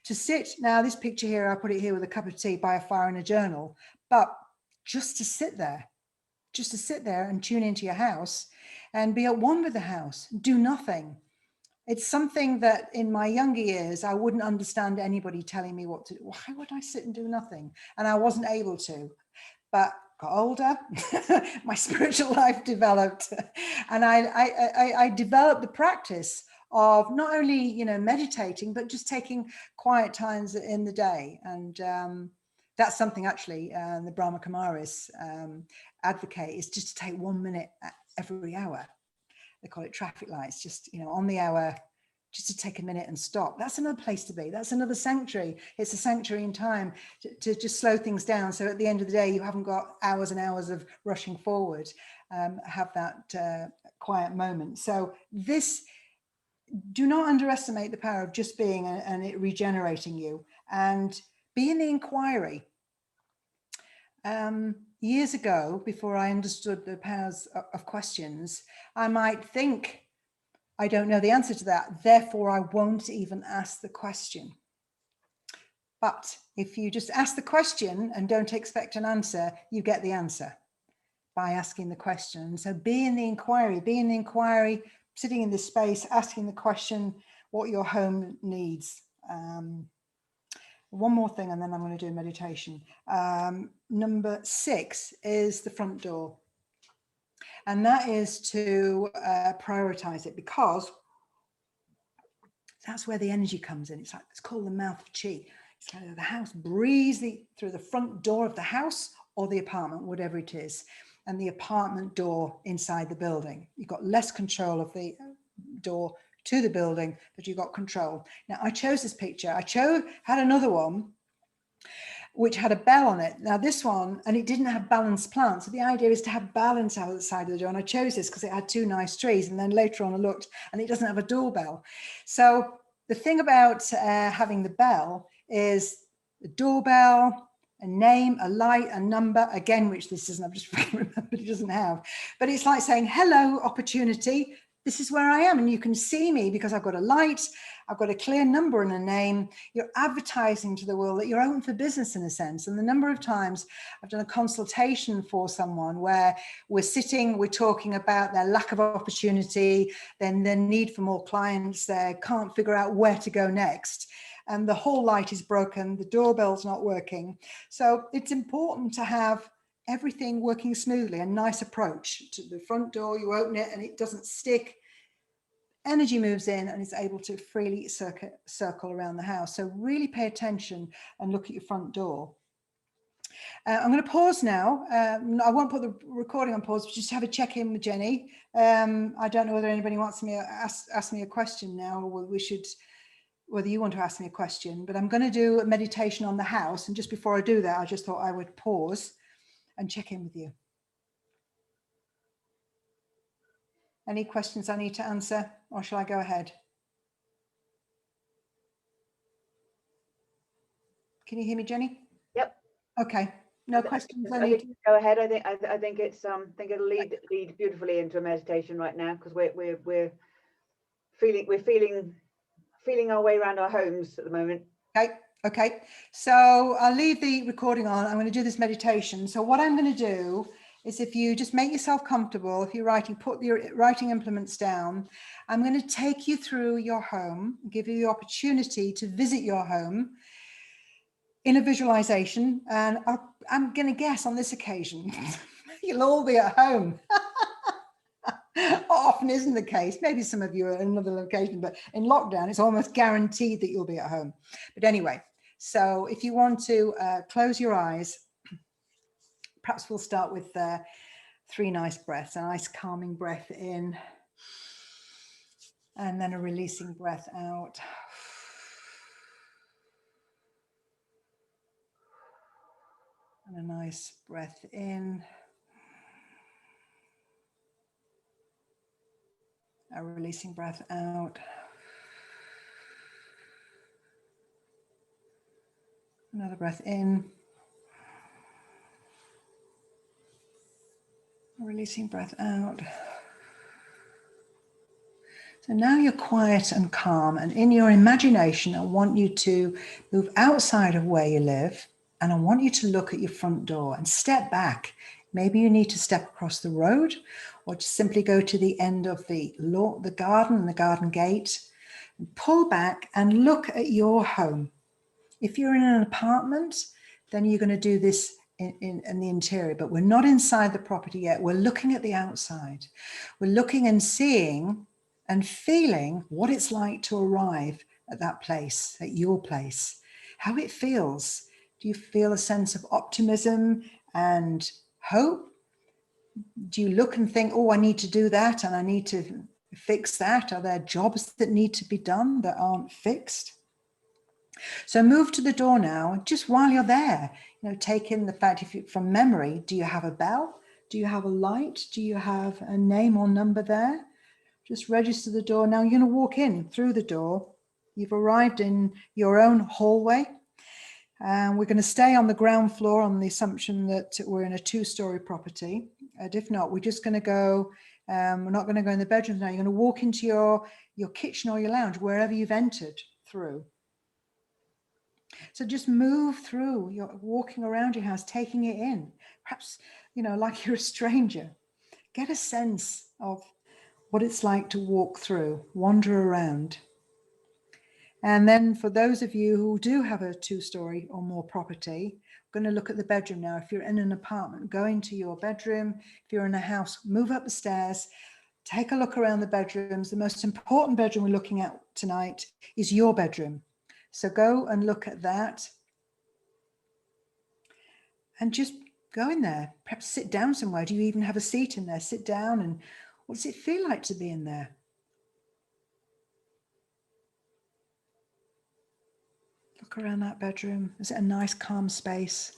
To sit, now this picture here, I put it here with a cup of tea by a fire and a journal, but just to sit there and tune into your house and be at one with the house, do nothing. It's something that in my younger years, I wouldn't understand anybody telling me what to do. Why would I sit and do nothing? And I wasn't able to. But got older, my spiritual life developed, and I developed the practice of not only, you know, meditating, but just taking quiet times in the day. And that's something actually the Brahma Kumaris advocate, is just to take 1 minute every hour. They call it traffic lights, just, you know, on the hour, just to take a minute and stop. That's another place to be. That's another sanctuary. It's a sanctuary in time to just slow things down. So at the end of the day, you haven't got hours and hours of rushing forward. Have that quiet moment. So this, do not underestimate the power of just being and it regenerating you, and be in the inquiry. Years ago, before I understood the powers of questions, I might think, I don't know the answer to that, therefore I won't even ask the question. But if you just ask the question and don't expect an answer, you get the answer by asking the question. So be in the inquiry, sitting in this space, asking the question what your home needs. One more thing, and then I'm going to do meditation. Number 6 is the front door. And that is to prioritize it, because that's where the energy comes in. It's like, it's called the mouth of chi. It's like the house breathes through the front door of the house or the apartment, whatever it is, and the apartment door inside the building. You've got less control of the door to the building, but you've got control. Now, I chose this picture. Had another one which had a bell on it. Now this one, and it didn't have balanced plants. So the idea is to have balance outside of the door. And I chose this because it had 2 nice trees. And then later on I looked and it doesn't have a doorbell. So the thing about having the bell is the doorbell, a name, a light, a number, again, which this doesn't, I've just remembered it doesn't have. But it's like saying, hello, opportunity. This is where I am, and you can see me because I've got a light, I've got a clear number and a name. You're advertising to the world that you're open for business in a sense. And the number of times I've done a consultation for someone where we're sitting, we're talking about their lack of opportunity, then their need for more clients, they can't figure out where to go next. And the whole light is broken, the doorbell's not working. So it's important to have everything working smoothly, a nice approach to the front door. You open it and it doesn't stick. Energy moves in and it's able to freely circle around the house. So really pay attention and look at your front door. I'm going to pause now. I won't put the recording on pause, but just have a check-in with Jenny. I don't know whether anybody wants me ask me a question now, or whether you want to ask me a question, but I'm going to do a meditation on the house. And just before I do that, I just thought I would pause and check in with you. Any questions I need to answer, or shall I go ahead? Can you hear me, Jenny? Yep. Okay. No questions. I think go ahead. I think it's think it'll lead beautifully into a meditation right now, because we're feeling our way around our homes at the moment. Okay. So I'll leave the recording on. I'm going to do this meditation. So what I'm going to do is, if you just make yourself comfortable, if you're writing, put your writing implements down. I'm going to take you through your home, give you the opportunity to visit your home in a visualization. And I'm going to guess on this occasion, you'll all be at home. Often isn't the case. Maybe some of you are in another location, but in lockdown, it's almost guaranteed that you'll be at home. But anyway, so if you want to close your eyes, perhaps we'll start with 3 nice breaths. A nice calming breath in, and then a releasing breath out. And a nice breath in. A releasing breath out. Another breath in. Releasing breath out. So now you're quiet and calm, and in your imagination, I want you to move outside of where you live, and I want you to look at your front door and step back. Maybe you need to step across the road, or just simply go to the end of the lawn, the garden gate, and pull back and look at your home. If you're in an apartment, then you're going to do this in the interior, but we're not inside the property yet. We're looking at the outside. We're looking and seeing and feeling what it's like to arrive at that place, at your place, how it feels. Do you feel a sense of optimism and hope? Do you look and think, oh, I need to do that and I need to fix that? Are there jobs that need to be done that aren't fixed? So move to the door now, just while you're there, take in the fact, from memory, do you have a bell? Do you have a light? Do you have a name or number there? Just register the door. Now you're going to walk in through the door. You've arrived in your own hallway. We're going to stay on the ground floor on the assumption that we're in a 2-story property. And if not, we're just going to go, we're not going to go in the bedrooms now. You're going to walk into your kitchen or your lounge, wherever you've entered through. So just move through. You're walking around your house, taking it in. Perhaps, like you're a stranger. Get a sense of what it's like to walk through, wander around. And then for those of you who do have a 2-story or more property, we're going to look at the bedroom now. If you're in an apartment, go into your bedroom. If you're in a house, move up the stairs, take a look around the bedrooms. The most important bedroom we're looking at tonight is your bedroom. So go and look at that and just go in there. Perhaps sit down somewhere. Do you even have a seat in there? Sit down, and what does it feel like to be in there? Look around that bedroom. Is it a nice, calm space?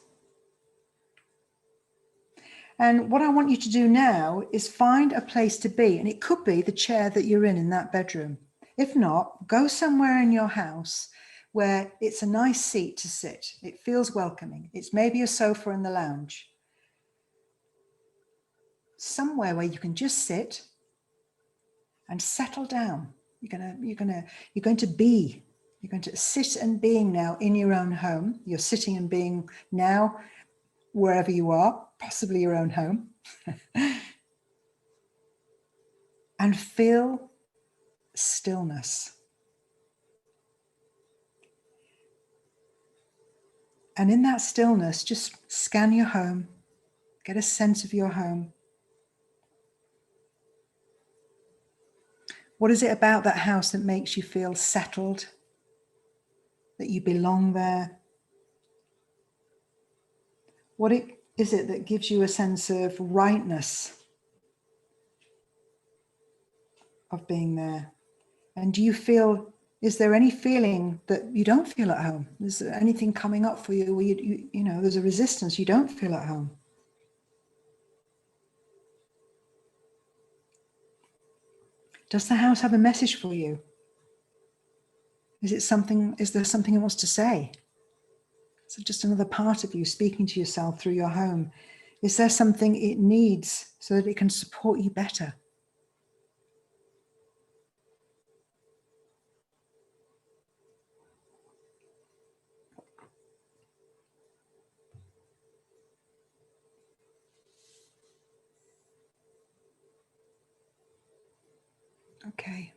And what I want you to do now is find a place to be. And it could be the chair that you're in that bedroom. If not, go somewhere in your house where it's a nice seat to sit. It feels welcoming. It's maybe a sofa in the lounge. Somewhere where you can just sit and settle down. You're going to be. You're going to sit and being now in your own home. You're sitting and being now wherever you are, possibly your own home. And feel stillness. And in that stillness, just scan your home, get a sense of your home. What is it about that house that makes you feel settled, that you belong there? What is it that gives you a sense of rightness of being there? And do you feel, is there any feeling that you don't feel at home? Is there anything coming up for you where you know, there's a resistance, you don't feel at home? Does the house have a message for you? Is there something it wants to say? Is it just another part of you speaking to yourself through your home? Is there something it needs so that it can support you better? Okay,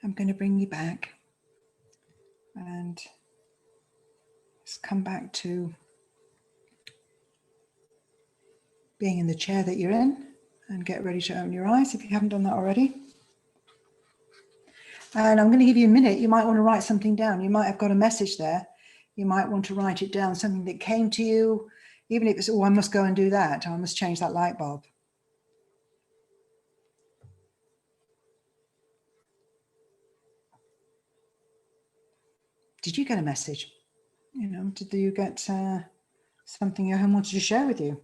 I'm going to bring you back and just come back to being in the chair that you're in, and get ready to open your eyes if you haven't done that already. And I'm going to give you a minute. You might want to write something down. You might have got a message there. You might want to write it down, something that came to you, even if it's, oh, I must go and do that, or I must change that light bulb. Did you get a message? You know, did you get something your home wanted to share with you?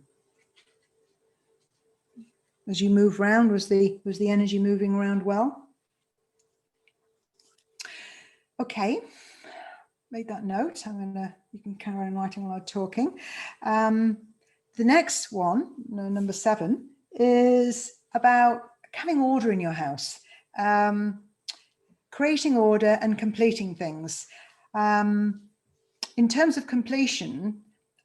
As you move around, was the energy moving around well? Okay, made that note. You can carry on writing while I'm talking. The next one, number 7, is about having order in your house, creating order and completing things. In terms of completion,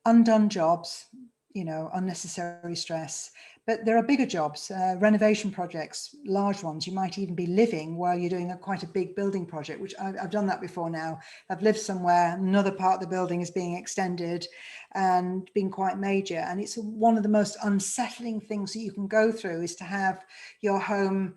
undone jobs, you know, unnecessary stress, but there are bigger jobs, renovation projects, large ones. You might even be living while you're doing quite a big building project, which I've done that before now. I've lived somewhere, another part of the building is being extended and being quite major. And it's one of the most unsettling things that you can go through, is to have your home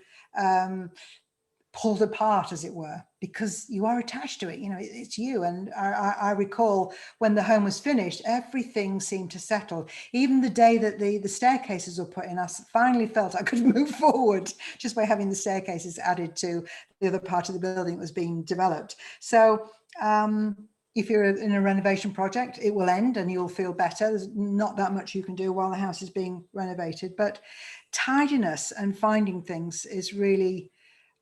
pulled apart, as it were, because you are attached to it. You know, it's you. And I recall when the home was finished, everything seemed to settle. Even the day that the staircases were put in, I finally felt I could move forward just by having the staircases added to the other part of the building that was being developed. So if you're in a renovation project, it will end and you'll feel better. There's not that much you can do while the house is being renovated, but tidiness and finding things is really,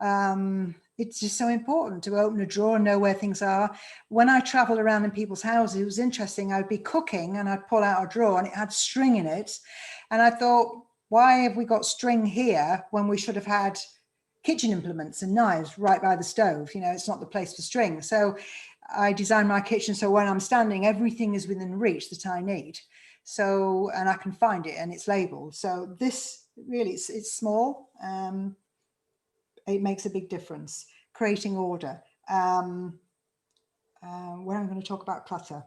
it's just so important to open a drawer and know where things are. When I traveled around in people's houses, it was interesting. I'd be cooking and I'd pull out a drawer and it had string in it. And I thought, why have we got string here when we should have had kitchen implements and knives right by the stove? You know, it's not the place for string. So I designed my kitchen so when I'm standing, everything is within reach that I need. So, and I can find it and it's labeled. So this really, it's small. It makes a big difference. Creating order. Where I'm going to talk about clutter.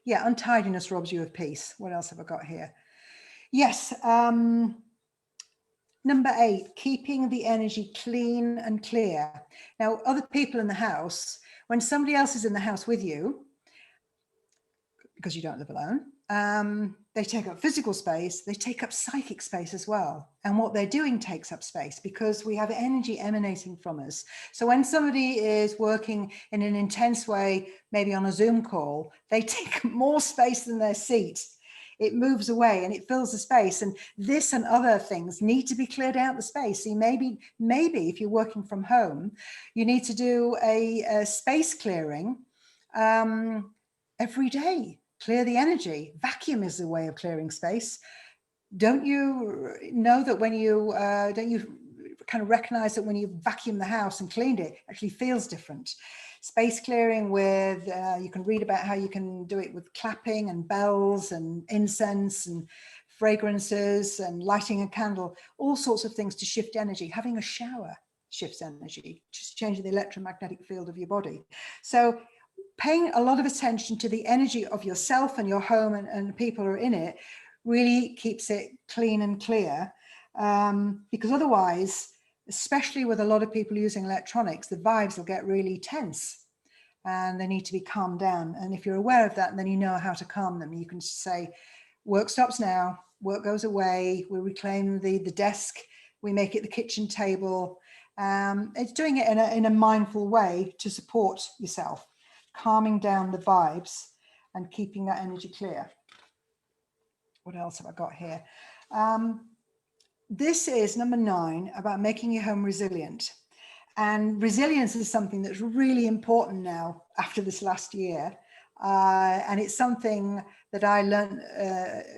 Yeah, untidiness robs you of peace. What else have I got here? Yes. Number 8, keeping the energy clean and clear. Now, other people in the house, when somebody else is in the house with you, because you don't live alone, they take up physical space, they take up psychic space as well. And what they're doing takes up space because we have energy emanating from us. So when somebody is working in an intense way, maybe on a Zoom call, they take more space than their seat. It moves away and it fills the space. And this and other things need to be cleared out the space. So maybe if you're working from home, you need to do a space clearing every day. Clear the energy. Vacuum is a way of clearing space. Don't you know that when you, don't you kind of recognize that when you vacuum the house and cleaned it, actually feels different? Space clearing with, you can read about how you can do it with clapping and bells and incense and fragrances and lighting a candle, all sorts of things to shift energy. Having a shower shifts energy, just changing the electromagnetic field of your body. So paying a lot of attention to the energy of yourself and your home and people who are in it really keeps it clean and clear, because otherwise, especially with a lot of people using electronics, the vibes will get really tense and they need to be calmed down. And if you're aware of that, then you know how to calm them. You can say, work stops now, work goes away, we reclaim the desk, we make it the kitchen table. It's doing it in a mindful way to support yourself, calming down the vibes and keeping that energy clear. What else have I got here? This is number 9, about making your home resilient. And resilience is something that's really important now after this last year. And it's something that I learned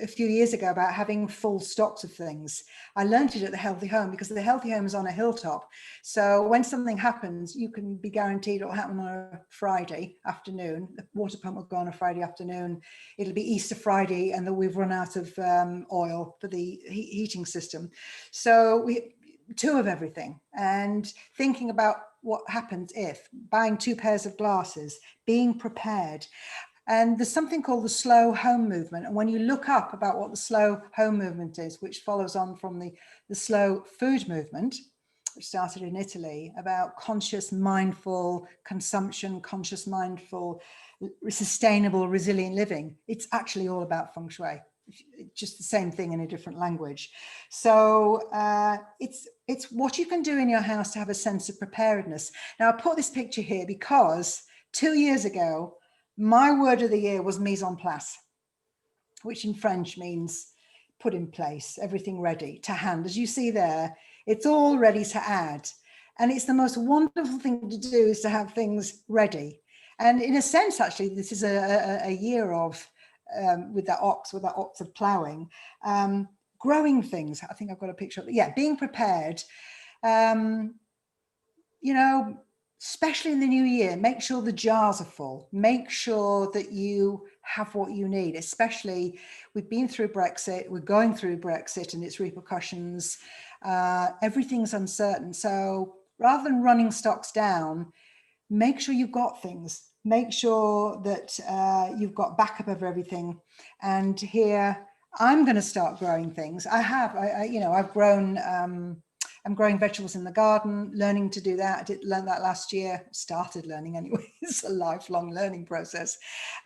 a few years ago about having full stocks of things. I learned it at the Healthy Home because the Healthy Home is on a hilltop. So when something happens, you can be guaranteed it'll happen on a Friday afternoon. The water pump will go on a Friday afternoon. It'll be Easter Friday and then we've run out of oil for the heating system. So we 2 of everything, and thinking about what happens if, buying 2 pairs of glasses, being prepared. And there's something called the slow home movement. And when you look up about what the slow home movement is, which follows on from the slow food movement, which started in Italy, about conscious, mindful consumption, conscious, mindful, sustainable, resilient living, it's actually all about Feng Shui. Just the same thing in a different language. So it's what you can do in your house to have a sense of preparedness. Now I put this picture here because 2 years ago, my word of the year was mise en place, which in French means put in place, everything ready to hand. As you see there, it's all ready to add. And it's the most wonderful thing to do is to have things ready. And in a sense, actually, this is a year of, with that ox of ploughing, growing things. I think I've got a picture of, yeah, being prepared. You know, especially in the new year, make sure the jars are full. Make sure that you have what you need, especially we've been through Brexit, we're going through Brexit and its repercussions. Everything's uncertain. So rather than running stocks down, make sure you've got things. Make sure that you've got backup of everything. And here, I'm going to start growing things. I've grown, I'm growing vegetables in the garden, learning to do that. I did learn that last year, started learning anyway. It's a lifelong learning process.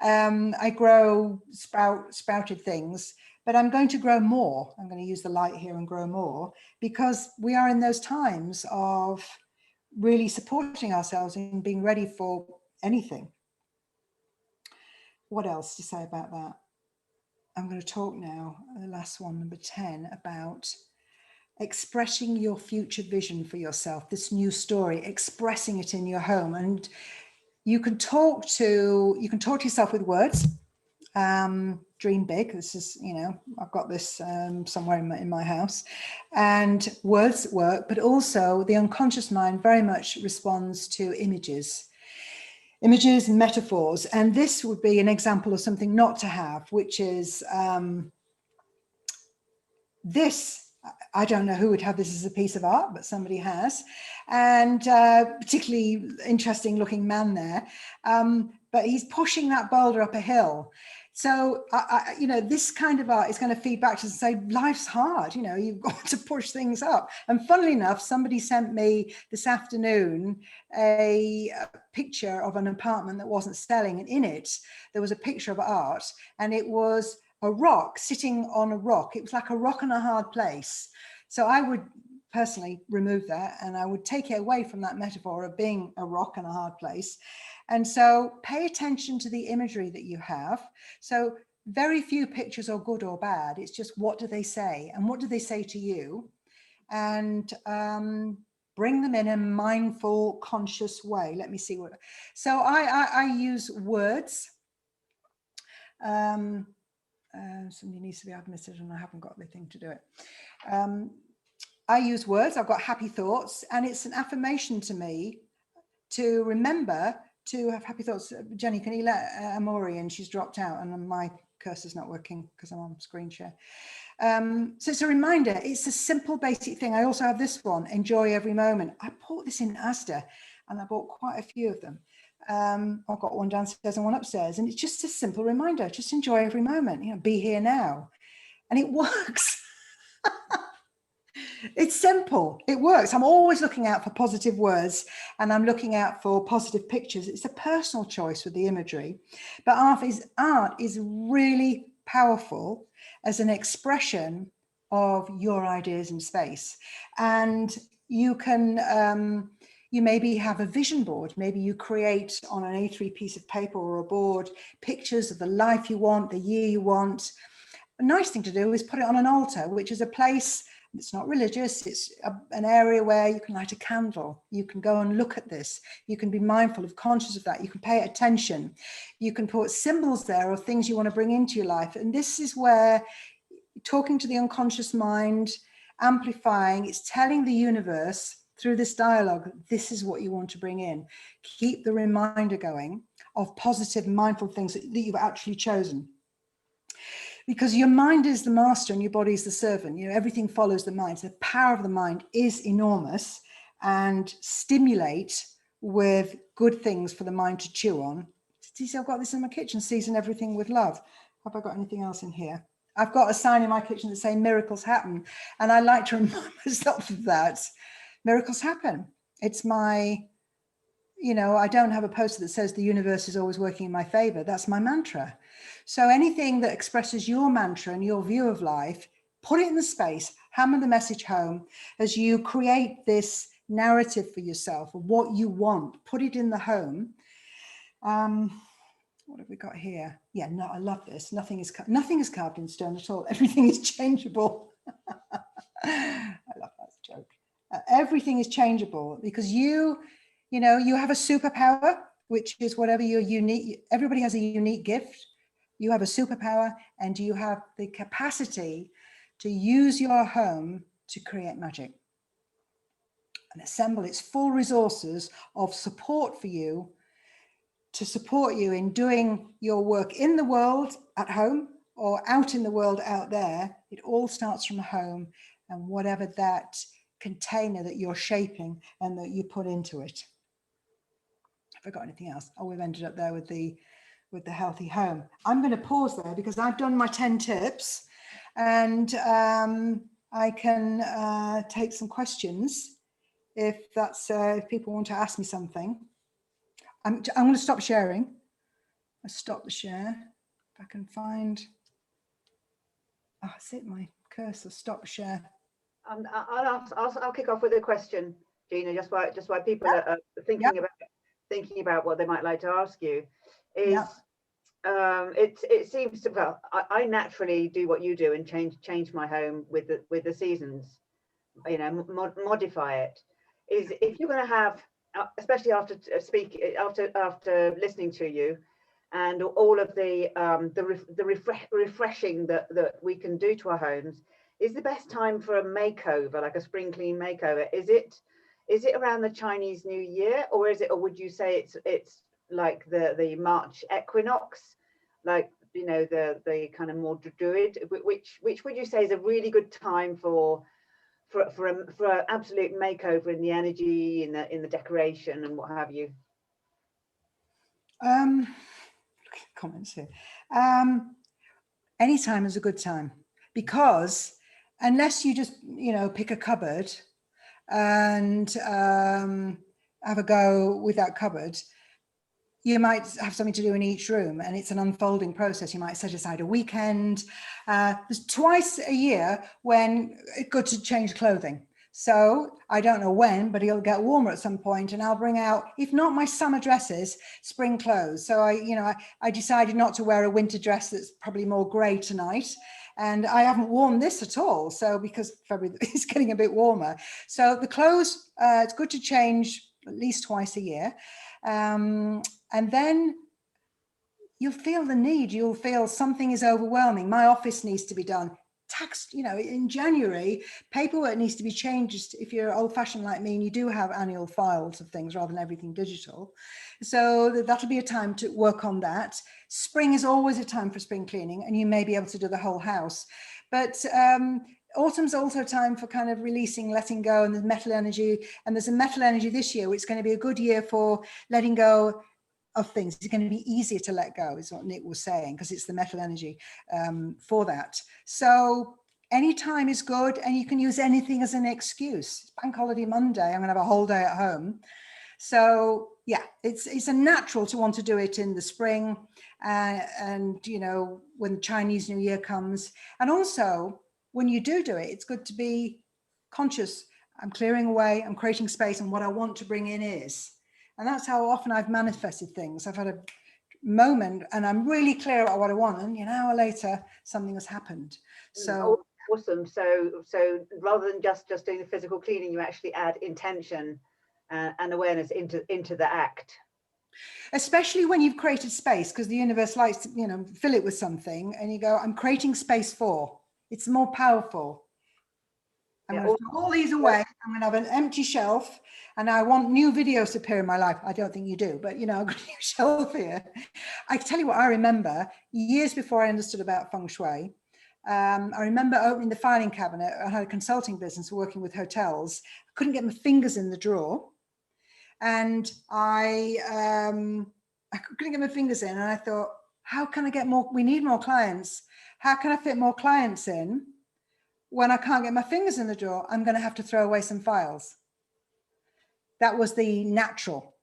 I grow sprouted things, but I'm going to grow more. I'm going to use the light here and grow more, because we are in those times of really supporting ourselves and being ready for anything. What else to say about that? I'm going to talk now, the last one, number 10, about expressing your future vision for yourself, this new story, expressing it in your home. And you can talk to yourself with words. Dream big. This is, I've got this somewhere in my house, and words work, but also the unconscious mind very much responds to images and metaphors. And this would be an example of something not to have, which is this. I don't know who would have this as a piece of art, but somebody has, and particularly interesting looking man there. But he's pushing that boulder up a hill. So, this kind of art is going to feed back to us and say, life's hard, you've got to push things up. And funnily enough, somebody sent me this afternoon a picture of an apartment that wasn't selling. And in it, there was a picture of art, and it was a rock sitting on a rock. It was like a rock in a hard place. So I would personally remove that, and I would take it away from that metaphor of being a rock in a hard place. And so pay attention to the imagery that you have. So very few pictures are good or bad. It's just, what do they say? And what do they say to you? And bring them in a mindful, conscious way. Let me see what. So I use words. Somebody needs to be admitted, and I haven't got the thing to do it. I use words. I've got happy thoughts, and it's an affirmation to me to remember to have happy thoughts. Jenny, can you let Amori in? She's dropped out, and my cursor's not working because I'm on screen share. So it's a reminder. It's a simple, basic thing. I also have this one: enjoy every moment. I bought this in Asda, and I bought quite a few of them. I've got one downstairs and one upstairs, and it's just a simple reminder. Just enjoy every moment. Be here now, and it works. It's simple. It works. I'm always looking out for positive words, and I'm looking out for positive pictures. It's a personal choice with the imagery, but art is really powerful as an expression of your ideas in space. And you can, you maybe have a vision board. Maybe you create on an A3 piece of paper or a board pictures of the life you want, the year you want. A nice thing to do is put it on an altar, which is a place. It's not religious. It's an area where you can light a candle. You can go and look at this. You can be mindful of, conscious of that. You can pay attention. You can put symbols there or things you want to bring into your life. And this is where talking to the unconscious mind, amplifying, it's telling the universe through this dialogue, this is what you want to bring in. Keep the reminder going of positive, mindful things that you've actually chosen. Because your mind is the master and your body is the servant. Everything follows the mind. So the power of the mind is enormous, and stimulate with good things for the mind to chew on. See, I've got this in my kitchen, season everything with love. Have I got anything else in here? I've got a sign in my kitchen that says miracles happen. And I like to remind myself of that. Miracles happen. It's my, I don't have a poster that says the universe is always working in my favor. That's my mantra. So anything that expresses your mantra and your view of life, put it in the space, hammer the message home as you create this narrative for yourself of what you want. Put it in the home. What have we got here? Yeah, no, I love this. Nothing is carved in stone at all. Everything is changeable. I love that joke. Everything is changeable because you have a superpower, which is whatever your unique. Everybody has a unique gift. You have a superpower, and you have the capacity to use your home to create magic and assemble its full resources of support for you, to support you in doing your work in the world at home or out in the world out there. It all starts from home, and whatever that container that you're shaping and that you put into it. Have I got anything else? Oh, we've ended up there with the healthy home. I'm going to pause there because I've done my 10 tips, and I can take some questions if that's if people want to ask me something. I'm going to stop sharing. I stop the share. If I can find. Oh, is it my cursor? Stop share. I'll kick off with a question, Gina, just while people are thinking about what they might like to ask you. Is it seems to, well, I naturally do what you do and change my home with the seasons, you know, modify it. Is if you're going to have, especially after listening to you, and all of the refreshing that we can do to our homes, is the best time for a makeover, like a spring clean makeover? Is it around the Chinese New Year, or would you say it's like the March equinox, like, you know, the kind of more druid? Which would you say is a really good time for an absolute makeover in the energy, in the decoration and what have you? Comments here. Anytime is a good time, because unless you just, you know, pick a cupboard and have a go with that cupboard, you might have something to do in each room, and it's an unfolding process. You might set aside a weekend. There's twice a year when it's good to change clothing. So I don't know when, but it'll get warmer at some point, and I'll bring out, if not my summer dresses, spring clothes. So I decided not to wear a winter dress that's probably more grey tonight. And I haven't worn this at all. So because February is getting a bit warmer. So the clothes, it's good to change at least twice a year. And then you'll feel the need, you'll feel something is overwhelming. My office needs to be done. Tax, you know, in January, paperwork needs to be changed. If you're old fashioned like me and you do have annual files of things rather than everything digital. So that'll be a time to work on that. Spring is always a time for spring cleaning, and you may be able to do the whole house. But autumn's also a time for kind of releasing, letting go, and the metal energy. And there's a metal energy this year, which is going to be a good year for letting go of things. It's going to be easier to let go, is what Nick was saying, because it's the metal energy for that. So any time is good, and you can use anything as an excuse. Bank holiday Monday, I'm going to have a whole day at home. So yeah, it's a natural to want to do it in the spring, and you know, when the Chinese New Year comes. And also when you do it, it's good to be conscious. I'm clearing away, I'm creating space, and what I want to bring in is. And that's how often I've manifested things. I've had a moment and I'm really clear about what I want, and an hour later something has happened. So awesome. So rather than just doing the physical cleaning, you actually add intention and awareness into the act. Especially when you've created space, because the universe likes to, you know, fill it with something, and you go, I'm creating space for. It's more powerful. I'm going to throw all these away. I'm going to have an empty shelf, and I want new videos to appear in my life. I don't think you do, but you know, I've got a new shelf here. I tell you what, I remember years before I understood about Feng Shui. I remember opening the filing cabinet. I had a consulting business working with hotels. I couldn't get my fingers in the drawer, and I couldn't get my fingers in. And I thought, how can I get more? We need more clients. How can I fit more clients in? When I can't get my fingers in the drawer, I'm going to have to throw away some files. That was the natural.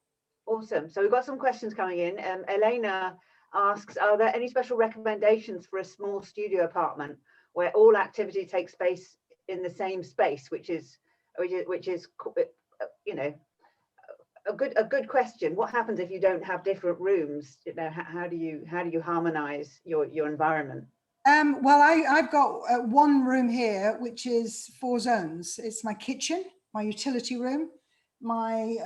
Awesome. So we've got some questions coming in. Elena asks, are there any special recommendations for a small studio apartment where all activity takes place in the same space, which is you know, a good question. What happens if you don't have different rooms? You know, how do you harmonize your environment? Well, I've got one room here, which is 4 zones. It's my kitchen, my utility room, my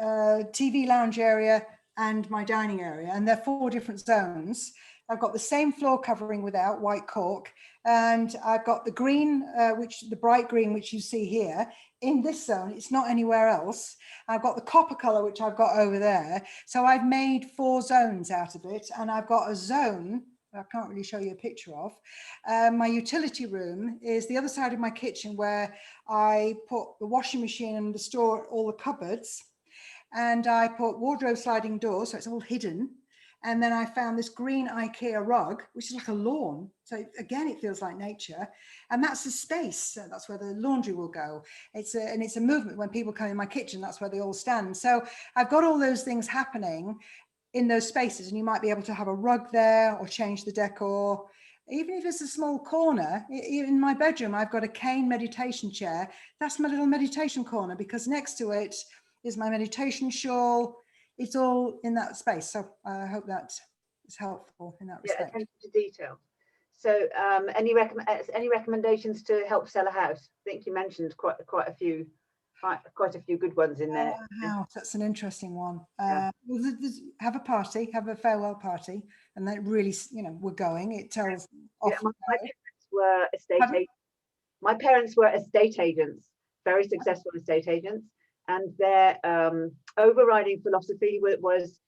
TV lounge area, and my dining area. And they're 4 different zones. I've got the same floor covering without white cork, and I've got the green, the bright green, which you see here in this zone. It's not anywhere else. I've got the copper color, which I've got over there. So I've made 4 zones out of it, and I've got a zone I can't really show you a picture of. My utility room is the other side of my kitchen, where I put the washing machine and the store, all the cupboards, and I put wardrobe sliding doors, so it's all hidden. And then I found this green IKEA rug, which is like a lawn. So again, it feels like nature. And that's the space. So that's where the laundry will go. And it's a movement. When people come in my kitchen, that's where they all stand. So I've got all those things happening in those spaces, and you might be able to have a rug there or change the decor. Even if it's a small corner, in my bedroom, I've got a cane meditation chair. That's my little meditation corner, because next to it is my meditation shawl. It's all in that space. So I hope that is helpful in that respect. Attention to detail. So any recommendations to help sell a house? I think you mentioned quite a few good ones in there. House, that's an interesting one. Have a party, have a farewell party, and then really, we're going. It tells. My parents were estate agents, very successful estate agents. And their overriding philosophy was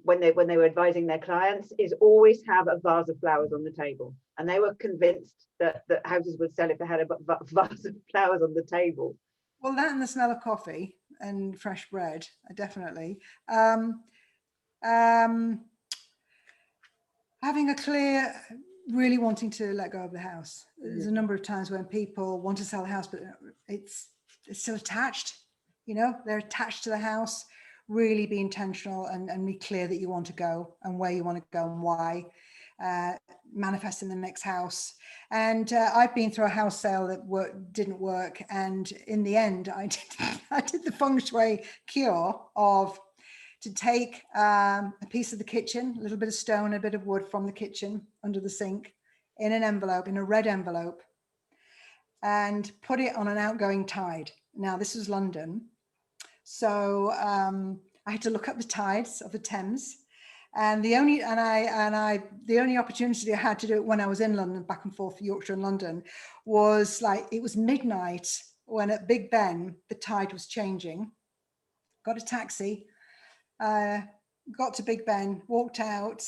when they were advising their clients is always have a vase of flowers on the table. And they were convinced that houses would sell if they had a vase of flowers on the table. Well, that and the smell of coffee and fresh bread, definitely. Having a clear, really wanting to let go of the house. There's a number of times when people want to sell the house, but it's still attached. They're attached to the house. Really be intentional and be clear that you want to go and where you want to go and why. Manifest in the next house. And I've been through a house sale that didn't work, and in the end I did the feng shui cure to take a piece of the kitchen, a little bit of stone, a bit of wood from the kitchen under the sink in an envelope, in a red envelope, and put it on an outgoing tide. Now this was London, so I had to look up the tides of the Thames. And the only opportunity I had to do it when I was in London, back and forth, Yorkshire and London, was it was midnight when at Big Ben the tide was changing. Got a taxi, got to Big Ben, walked out,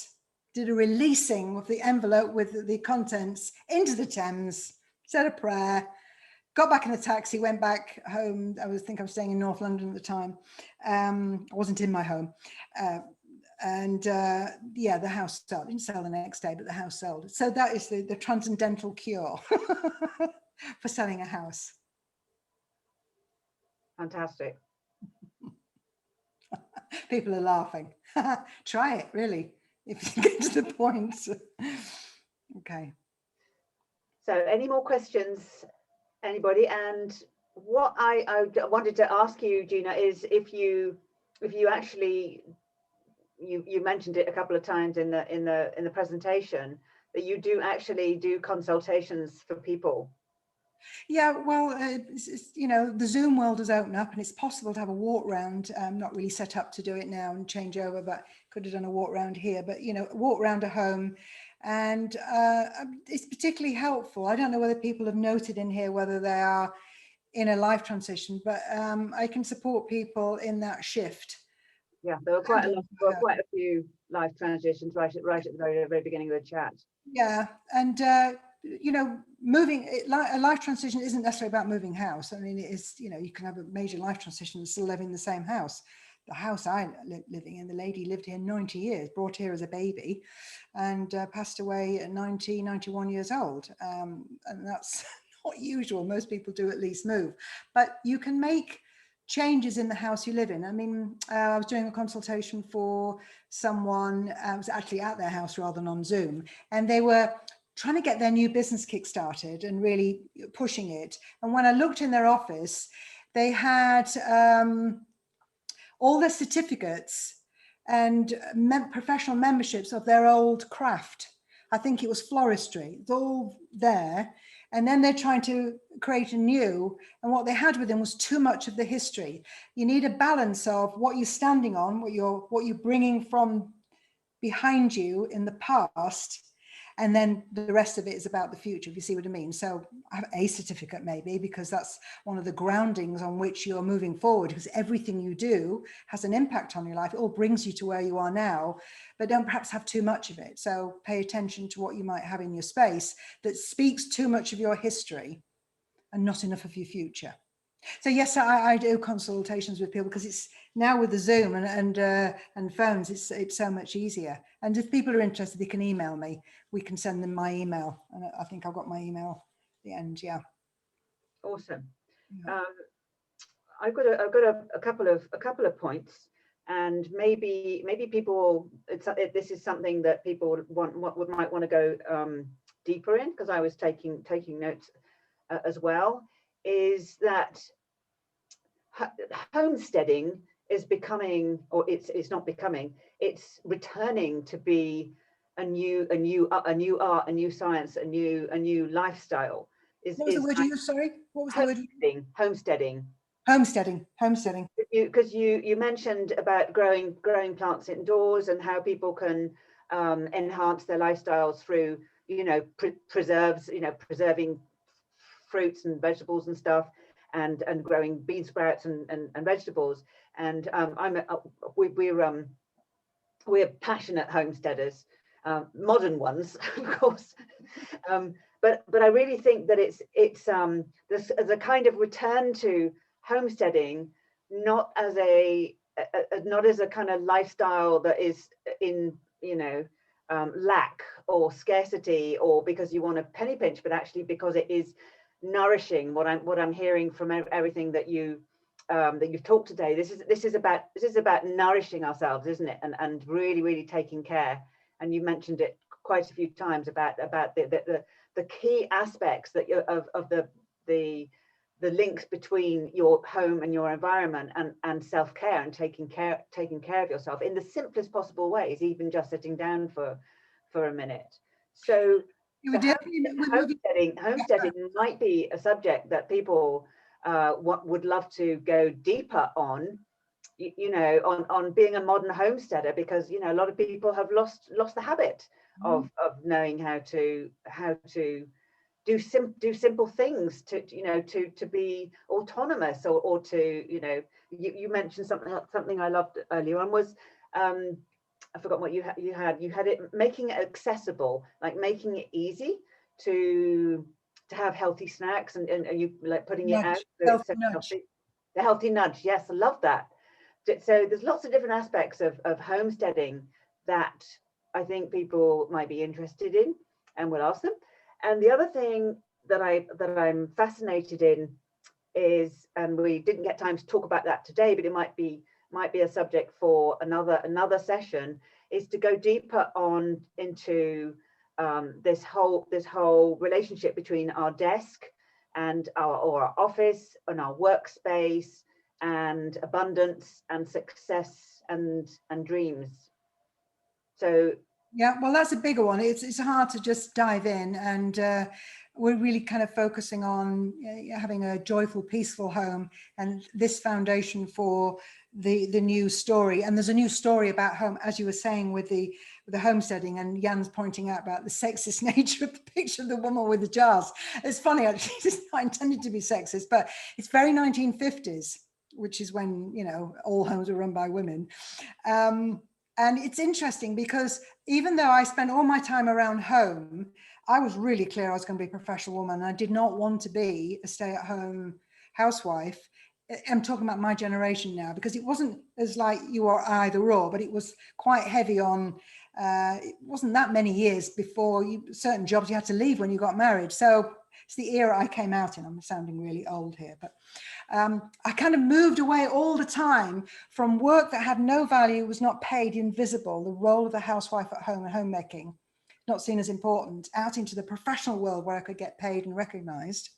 did a releasing of the envelope with the contents into the Thames, said a prayer, got back in the taxi, went back home. I was staying in North London at the time. I wasn't in my home. The house sold. Didn't sell the next day, but the house sold. So that is the transcendental cure for selling a house. Fantastic. People are laughing. Try it, really, if you get to the point. Okay. So any more questions, anybody? And what I wanted to ask you, Gina, is if you actually, you mentioned it a couple of times in the presentation, that you do actually do consultations for people. Yeah, well, the Zoom world has opened up, and it's possible to have a walk round. I'm not really set up to do it now and change over, but could have done a walk round here. But walk around a home, and it's particularly helpful. I don't know whether people have noted in here whether they are in a life transition, but I can support people in that shift. Yeah, there were quite a few life transitions right at the very beginning of the chat. Yeah, and moving a life transition isn't necessarily about moving house. I mean, it is, you can have a major life transition and still live in the same house. The house I'm living in, the lady lived here 90 years, brought here as a baby, and passed away at 91 years old. And that's not usual. Most people do at least move, but you can make changes in the house you live in. I mean, I was doing a consultation for someone, I was actually at their house rather than on Zoom, and they were trying to get their new business kick-started and really pushing it. And when I looked in their office, they had all their certificates and professional memberships of their old craft. I think it was floristry. It's all there. And then they're trying to create a new, and what they had with them was too much of the history. You need a balance of what you're standing on, what you're bringing from behind you in the past, and then the rest of it is about the future, if you see what I mean. So I have a certificate maybe, because that's one of the groundings on which you're moving forward, because everything you do has an impact on your life. It all brings you to where you are now, but don't perhaps have too much of it. So pay attention to what you might have in your space that speaks too much of your history and not enough of your future. So yes, I do consultations with people, because it's now with the Zoom and phones, it's so much easier. And if people are interested, they can email me. We can send them my email, and I think I've got my email at the end. Yeah. Awesome. Yeah. I've got a couple of points, and maybe people, this is something that people might want to go deeper in, because I was taking notes as well. Is that homesteading is becoming, or it's not becoming, it's returning to be a new art, a new science, a new lifestyle. What was the word you used? Sorry, what was the word? Homesteading. Homesteading. Because you mentioned about growing plants indoors, and how people can enhance their lifestyles through, preserving fruits and vegetables and stuff, and growing bean sprouts and vegetables. And we're passionate homesteaders, modern ones, of course. But I really think that it's this as a kind of return to homesteading, not as a kind of lifestyle that is in lack or scarcity, or because you want a penny pinch, but actually because it is nourishing. What I'm hearing from everything that you've talked today, this is about nourishing ourselves, isn't it? And really taking care. And you mentioned it quite a few times about the key aspects that of the links between your home and your environment, and self-care, and taking care of yourself in the simplest possible ways, even just sitting down for a minute. So homesteading might be a subject that people would love to go deeper on, on being a modern homesteader, because a lot of people have lost the habit of knowing how to do simple things to be autonomous, or to you mentioned something I loved earlier on was I forgot what you had it, making it accessible, like making it easy to have healthy snacks, and you like putting it out, so it's healthy. The healthy nudge, yes, I love that. So there's lots of different aspects of homesteading that I think people might be interested in, and we'll ask them. And the other thing that I'm fascinated in is, and we didn't get time to talk about that today, but it might be a subject for another session, is to go deeper into this whole relationship between our desk and our office and our workspace, and abundance and success and dreams. So yeah, well, that's a bigger one. It's hard to just dive in, and we're really kind of focusing on having a joyful, peaceful home, and this foundation for the new story. And there's a new story about home, as you were saying, with the homesteading, and Jan's pointing out about the sexist nature of the picture of the woman with the jars. It's funny, actually, it's not intended to be sexist, but it's very 1950s, which is when all homes were run by women. And it's interesting because even though I spent all my time around home, I was really clear I was going to be a professional woman. I did not want to be a stay-at-home housewife. I'm talking about my generation now, because it wasn't as like you are either or, but it was quite heavy on, it wasn't that many years before certain jobs you had to leave when you got married. So it's the era I came out in. I'm sounding really old here, but I kind of moved away all the time from work that had no value, was not paid, invisible, the role of the housewife at home and homemaking, not seen as important, out into the professional world where I could get paid and recognized.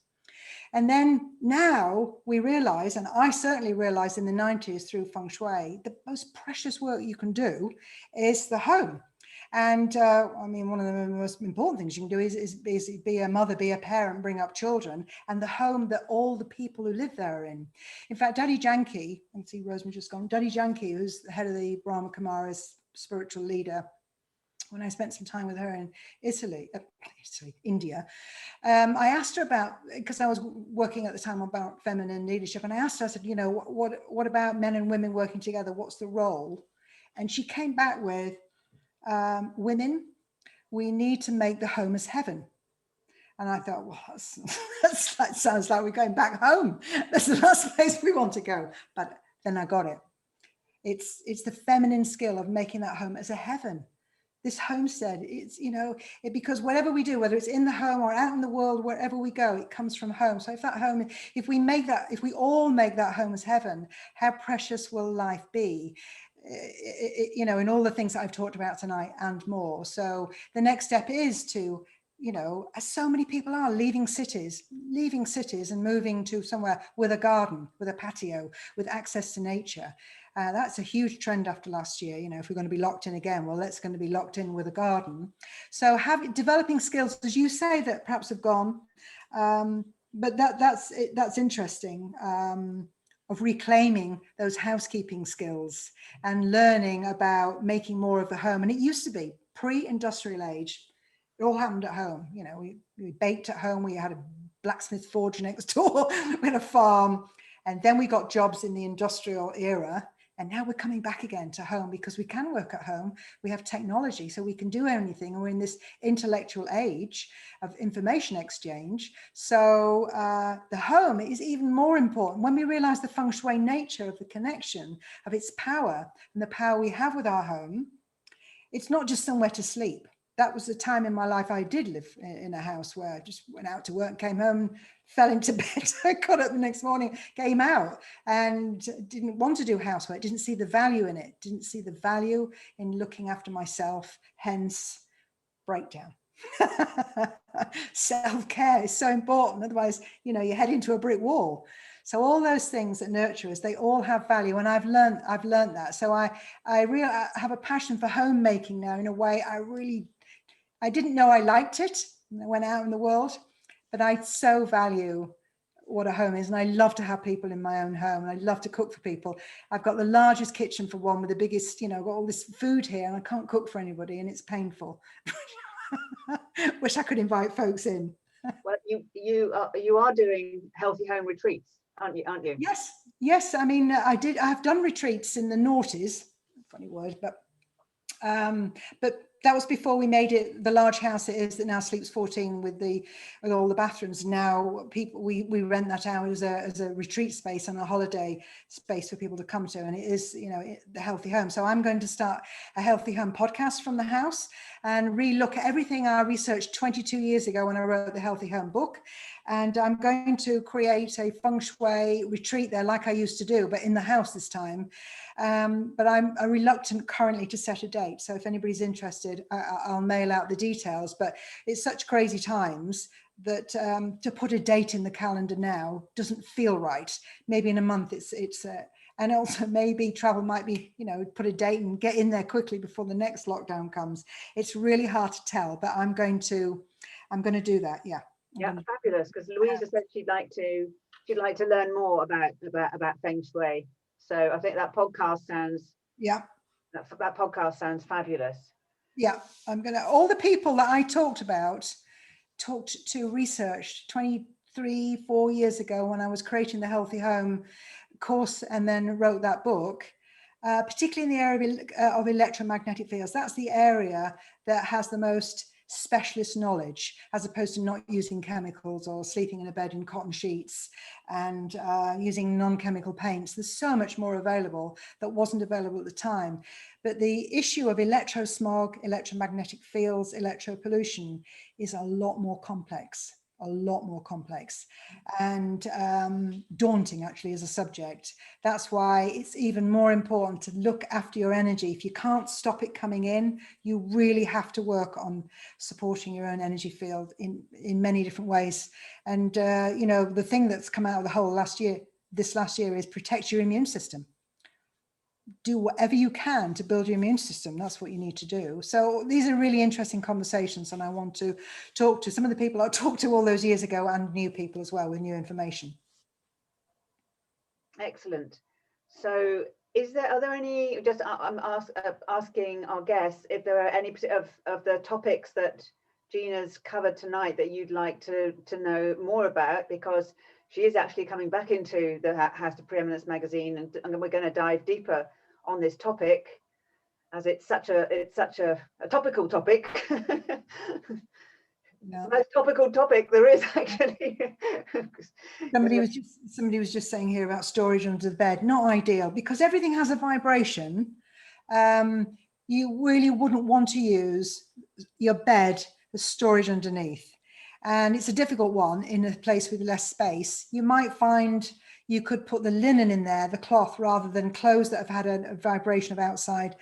And then now we realize, and I certainly realized in the 90s through Feng Shui, the most precious work you can do is the home. And I mean, one of the most important things you can do is be a mother, be a parent, bring up children, and the home that all the people who live there are in. In fact, Daddy Janki, I can see Rosemary just gone, Daddy Janki, who's the head of the Brahma Kumara's spiritual leader, when I spent some time with her in India, I asked her about, because I was working at the time about feminine leadership, and I asked her, I said, you know, what about men and women working together? What's the role? And she came back with, women, we need to make the home as heaven. And I thought, well, that sounds like we're going back home. That's the last place we want to go. But then I got it. It's the feminine skill of making that home as a heaven. This homestead, it's, you know, because whatever we do, whether it's in the home or out in the world, wherever we go, it comes from home. So if that home, if we all make that home as heaven, how precious will life be? You know, in all the things that I've talked about tonight and more. So the next step is to, you know, as so many people are leaving cities and moving to somewhere with a garden, with a patio, with access to nature. That's a huge trend after last year. You know, if we're going to be locked in again, well, let's going to be locked in with a garden. So developing skills, as you say, that perhaps have gone, but that's interesting, of reclaiming those housekeeping skills and learning about making more of the home. And it used to be pre-industrial age. It all happened at home. You know, we baked at home. We had a blacksmith forge next door. We had a farm. And then we got jobs in the industrial era. And now we're coming back again to home because we can work at home. We have technology, so we can do anything. And we're in this intellectual age of information exchange. So the home is even more important when we realize the Feng Shui nature of the connection, of its power and the power we have with our home. It's not just somewhere to sleep. That was the time in my life I did live in a house where I just went out to work, came home, fell into bed. I got up the next morning, came out, and didn't want to do housework, didn't see the value in it, didn't see the value in looking after myself, hence breakdown. Self-care is so important. Otherwise, you know, you head into a brick wall. So all those things that nurture us, they all have value. And I've learned that. So I have a passion for homemaking now in a way I didn't know I liked it when I went out in the world, but I so value what a home is. And I love to have people in my own home, and I love to cook for people. I've got the largest kitchen for one, with the biggest, you know, got all this food here, and I can't cook for anybody, and it's painful. Wish I could invite folks in. Well, you are doing healthy home retreats, aren't you? Yes. I mean, I've done retreats in the noughties, funny word, but that was before we made it the large house it is that now sleeps 14 with all the bathrooms. Now we rent that out as a retreat space and a holiday space for people to come to, and it is, you know, the healthy home. So I'm going to start a healthy home podcast from the house and relook at everything I researched 22 years ago when I wrote the Healthy Home book. And I'm going to create a Feng Shui retreat there like I used to do, but in the house this time. But I'm reluctant currently to set a date. So if anybody's interested, I'll mail out the details. But it's such crazy times that to put a date in the calendar now doesn't feel right. Maybe in a month and also maybe travel might be, you know, put a date and get in there quickly before the next lockdown comes. It's really hard to tell, but I'm going to do that. Yeah. Yeah, fabulous. Because Louisa said she'd like to learn more about Feng Shui. So I think that podcast sounds that podcast sounds fabulous. Yeah, all the people that I talked to, researched 4 years ago when I was creating the Healthy Home course and then wrote that book, particularly in the area of electromagnetic fields. That's the area that has the most specialist knowledge, as opposed to not using chemicals or sleeping in a bed in cotton sheets and using non-chemical paints. There's so much more available that wasn't available at the time. But the issue of electrosmog, electromagnetic fields, electropollution is a lot more complex and daunting actually as a subject. That's why it's even more important to look after your energy. If you can't stop it coming in, you really have to work on supporting your own energy field in many different ways. And you know, the thing that's come out of the whole this last year is protect your immune system. Do whatever you can to build your immune system. That's what you need to do. So these are really interesting conversations, and I want to talk to some of the people I talked to all those years ago and new people as well with new information. Excellent. So Are there any, just asking our guests if there are any of the topics that Gina's covered tonight that you'd like to know more about, because she is actually coming back into the House of Preeminence magazine, and we're going to dive deeper on this topic, as it's such a topical topic. Yeah. The most topical topic there is, actually. Somebody was just saying here about storage under the bed. Not ideal, because everything has a vibration. You really wouldn't want to use your bed as storage underneath. And it's a difficult one in a place with less space. You might find you could put the linen in there, the cloth, rather than clothes that have had a vibration of outside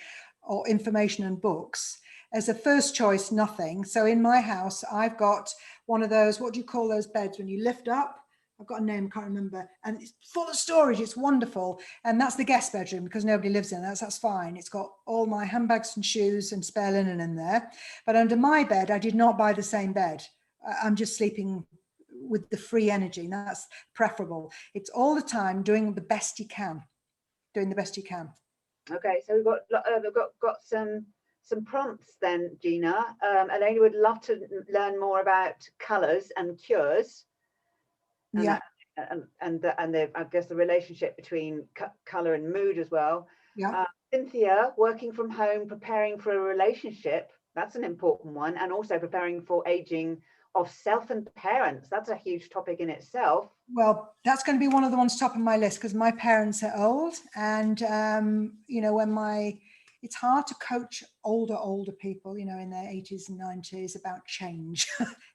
or information and books. As a first choice, nothing. So in my house, I've got one of those, what do you call those beds when you lift up? I've got a name, can't remember. And it's full of storage, it's wonderful. And that's the guest bedroom, because nobody lives in it, that's fine. It's got all my handbags and shoes and spare linen in there. But under my bed, I did not buy the same bed. I'm just sleeping with the free energy, and that's preferable. It's all the time doing the best you can, doing the best you can. Okay, so we've got some prompts then, Gina. Elaine would love to learn more about colours and cures. And yeah. I guess the relationship between colour and mood as well. Yeah. Cynthia, working from home, preparing for a relationship. That's an important one. And also preparing for aging of self and parents. That's a huge topic in itself. Well, that's going to be one of the ones top of my list, because my parents are old, and you know, it's hard to coach older people, you know, in their 80s and 90s about change.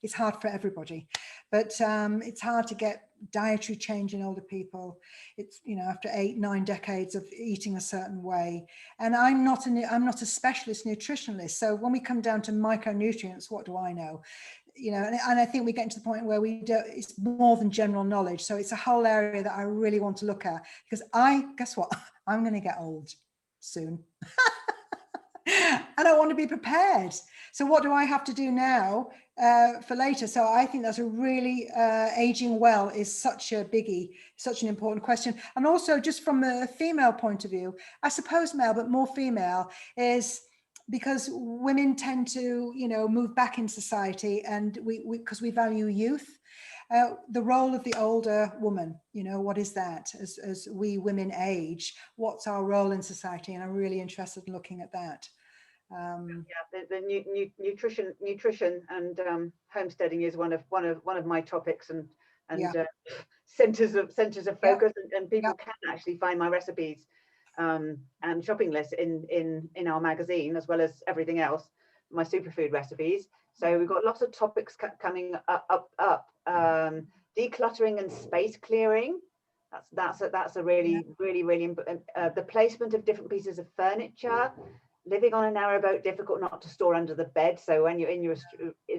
It's hard for everybody, but it's hard to get dietary change in older people. It's, you know, after 8-9 decades of eating a certain way. And I'm not a specialist nutritionalist, so when we come down to micronutrients, what do I know? You know, and I think we get to the point where it's more than general knowledge. So it's a whole area that I really want to look at, because guess what? I'm going to get old soon. And I want to be prepared. So what do I have to do now for later? So I think that's a really, aging well is such a biggie, such an important question. And also, just from a female point of view, I suppose male, but more female, is because women tend to, you know, move back in society, and because we value youth. The role of the older woman, you know, what is that as we women age? What's our role in society? And I'm really interested in looking at that. Yeah, the nutrition and homesteading is one of my topics, and yeah. centers of focus, Yeah. and people can actually find my recipes and shopping list in our magazine, as well as everything else, my superfood recipes. So we've got lots of topics coming up. Decluttering and space clearing. That's a really the placement of different pieces of furniture. Living on a narrow boat, difficult not to store under the bed. So when you're in your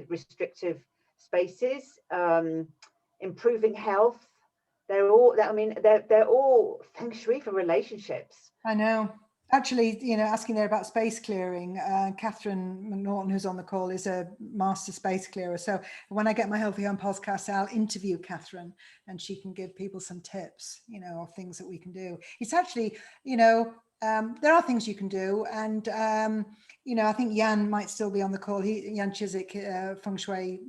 restrictive spaces, improving health. They're all Feng Shui for relationships. I know. Actually, you know, asking there about space clearing, Catherine McNaughton, who's on the call, is a master space clearer. So when I get my Healthy Home podcast, I'll interview Catherine, and she can give people some tips, you know, of things that we can do. It's actually, you know, there are things you can do. And, you know, I think Jan might still be on the call. Jan Chiswick, Feng Shui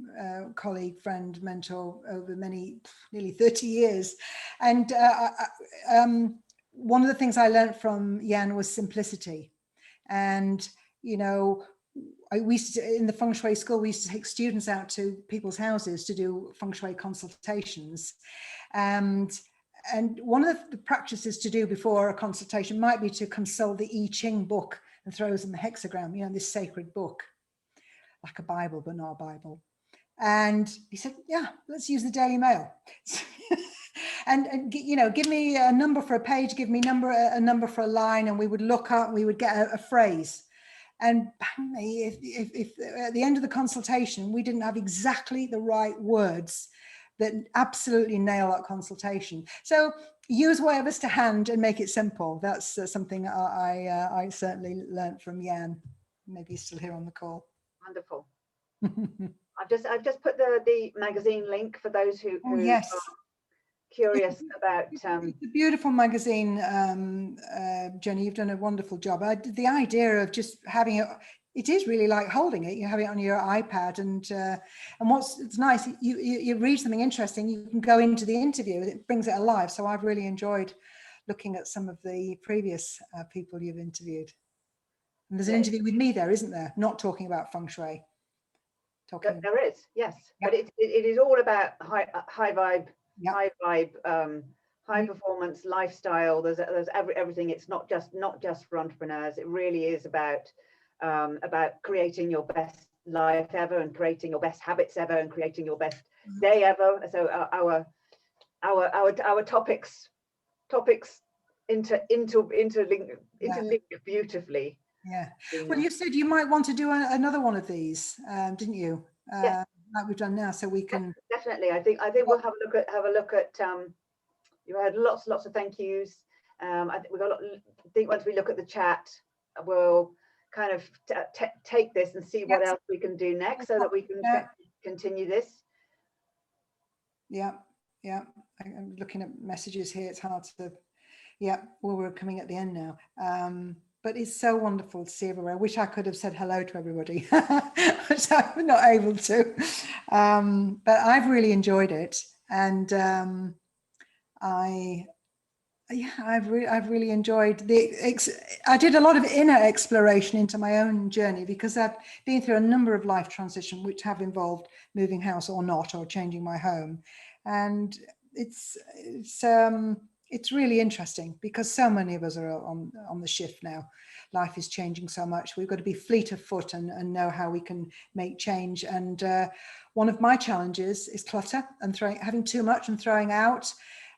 colleague, friend, mentor over nearly 30 years. And one of the things I learned from Jan was simplicity. And, you know, in the Feng Shui school, we used to take students out to people's houses to do Feng Shui consultations. And one of the practices to do before a consultation might be to consult the I Ching book and throws in the hexagram, you know, this sacred book, like a Bible, but not a Bible. And he said, yeah, let's use the Daily Mail. And you know, give me a number for a page, give me a number for a line, and we would look up, we would get a phrase. And bang me, if at the end of the consultation, we didn't have exactly the right words that absolutely nail that consultation. So use whatever's to hand and make it simple. That's something I certainly learned from Jan. Maybe he's still here on the call. Wonderful. I've just put the magazine link for those who yes, are curious about. It's a beautiful magazine, Jenny. You've done a wonderful job. The idea of just having it is really like holding it. You have it on your iPad, and it's nice. You read something interesting, you can go into the interview. It brings it alive. So I've really enjoyed looking at some of the previous people you've interviewed. And there's an interview with me there, isn't there? Not talking about feng shui. There is, yes, yep. But it is all about high vibe, yep. high performance lifestyle. There's everything. It's not just for entrepreneurs. It really is about creating your best life ever, and creating your best habits ever, and creating your best day ever. So our topics interlink beautifully. Yeah. Well, you said you might want to do another one of these, didn't you? Yes. Like we've done now, so we can definitely. I think we'll have a look at. You had lots of thank yous. I think once we look at the chat, we'll kind of take this and see what else we can do next, so that we can continue this. Yeah. I'm looking at messages here. It's hard to. Yeah. Well, we're coming at the end now. But it's so wonderful to see everywhere. I wish I could have said hello to everybody, which I'm not able to. But I've really enjoyed it, and I've really enjoyed I did a lot of inner exploration into my own journey, because I've been through a number of life transitions which have involved moving house or not, or changing my home, and it's really interesting, because so many of us are on the shift now. Life is changing so much. We've got to be fleet of foot and know how we can make change. And one of my challenges is clutter and having too much and throwing out.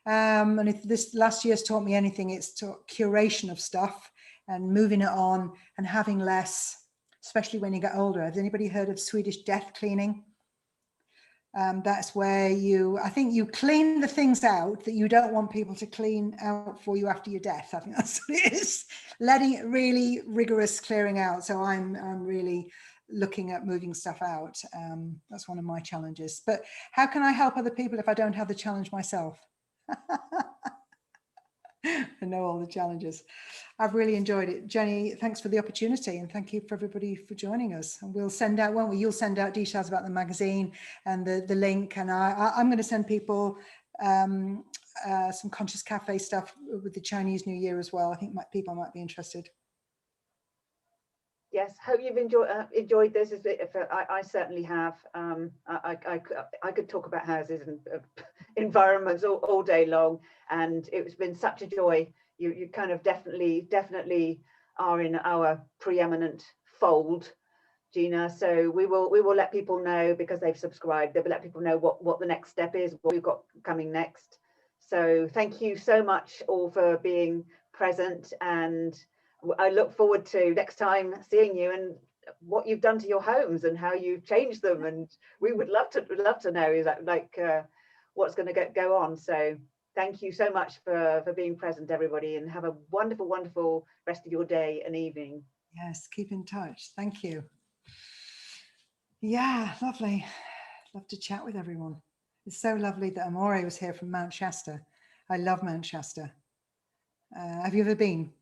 And if this last year's taught me anything, it's curation of stuff and moving it on and having less, especially when you get older. Has anybody heard of Swedish death cleaning? That's where I think you clean the things out that you don't want people to clean out for you after your death. I think that's what it is. Letting it really rigorous clearing out. So I'm really looking at moving stuff out. That's one of my challenges. But how can I help other people if I don't have the challenge myself? I know all the challenges. I've really enjoyed it. Jenny, thanks for the opportunity, and thank you for everybody for joining us. And we'll send out, won't we? You'll send out details about the magazine and the link, and I'm going to send people some Conscious Cafe stuff with the Chinese New Year as well. I think people might be interested. Yes, hope you've enjoyed this. I certainly have. I could talk about houses and environments all day long, and it's been such a joy. You kind of definitely are in our preeminent fold, Gina. So we will let people know, because they've subscribed. They'll let people know what the next step is, what we've got coming next. So thank you so much all for being present, and I look forward to next time seeing you and what you've done to your homes and how you've changed them. And we would love to know, is that what's going to go on. So thank you so much for being present, everybody, and have a wonderful rest of your day and evening. Yes, keep in touch. Thank you. Yeah, lovely. Love to chat with everyone. It's so lovely that Amore was here from Mount Shasta. I love Mount Shasta. Have you ever been?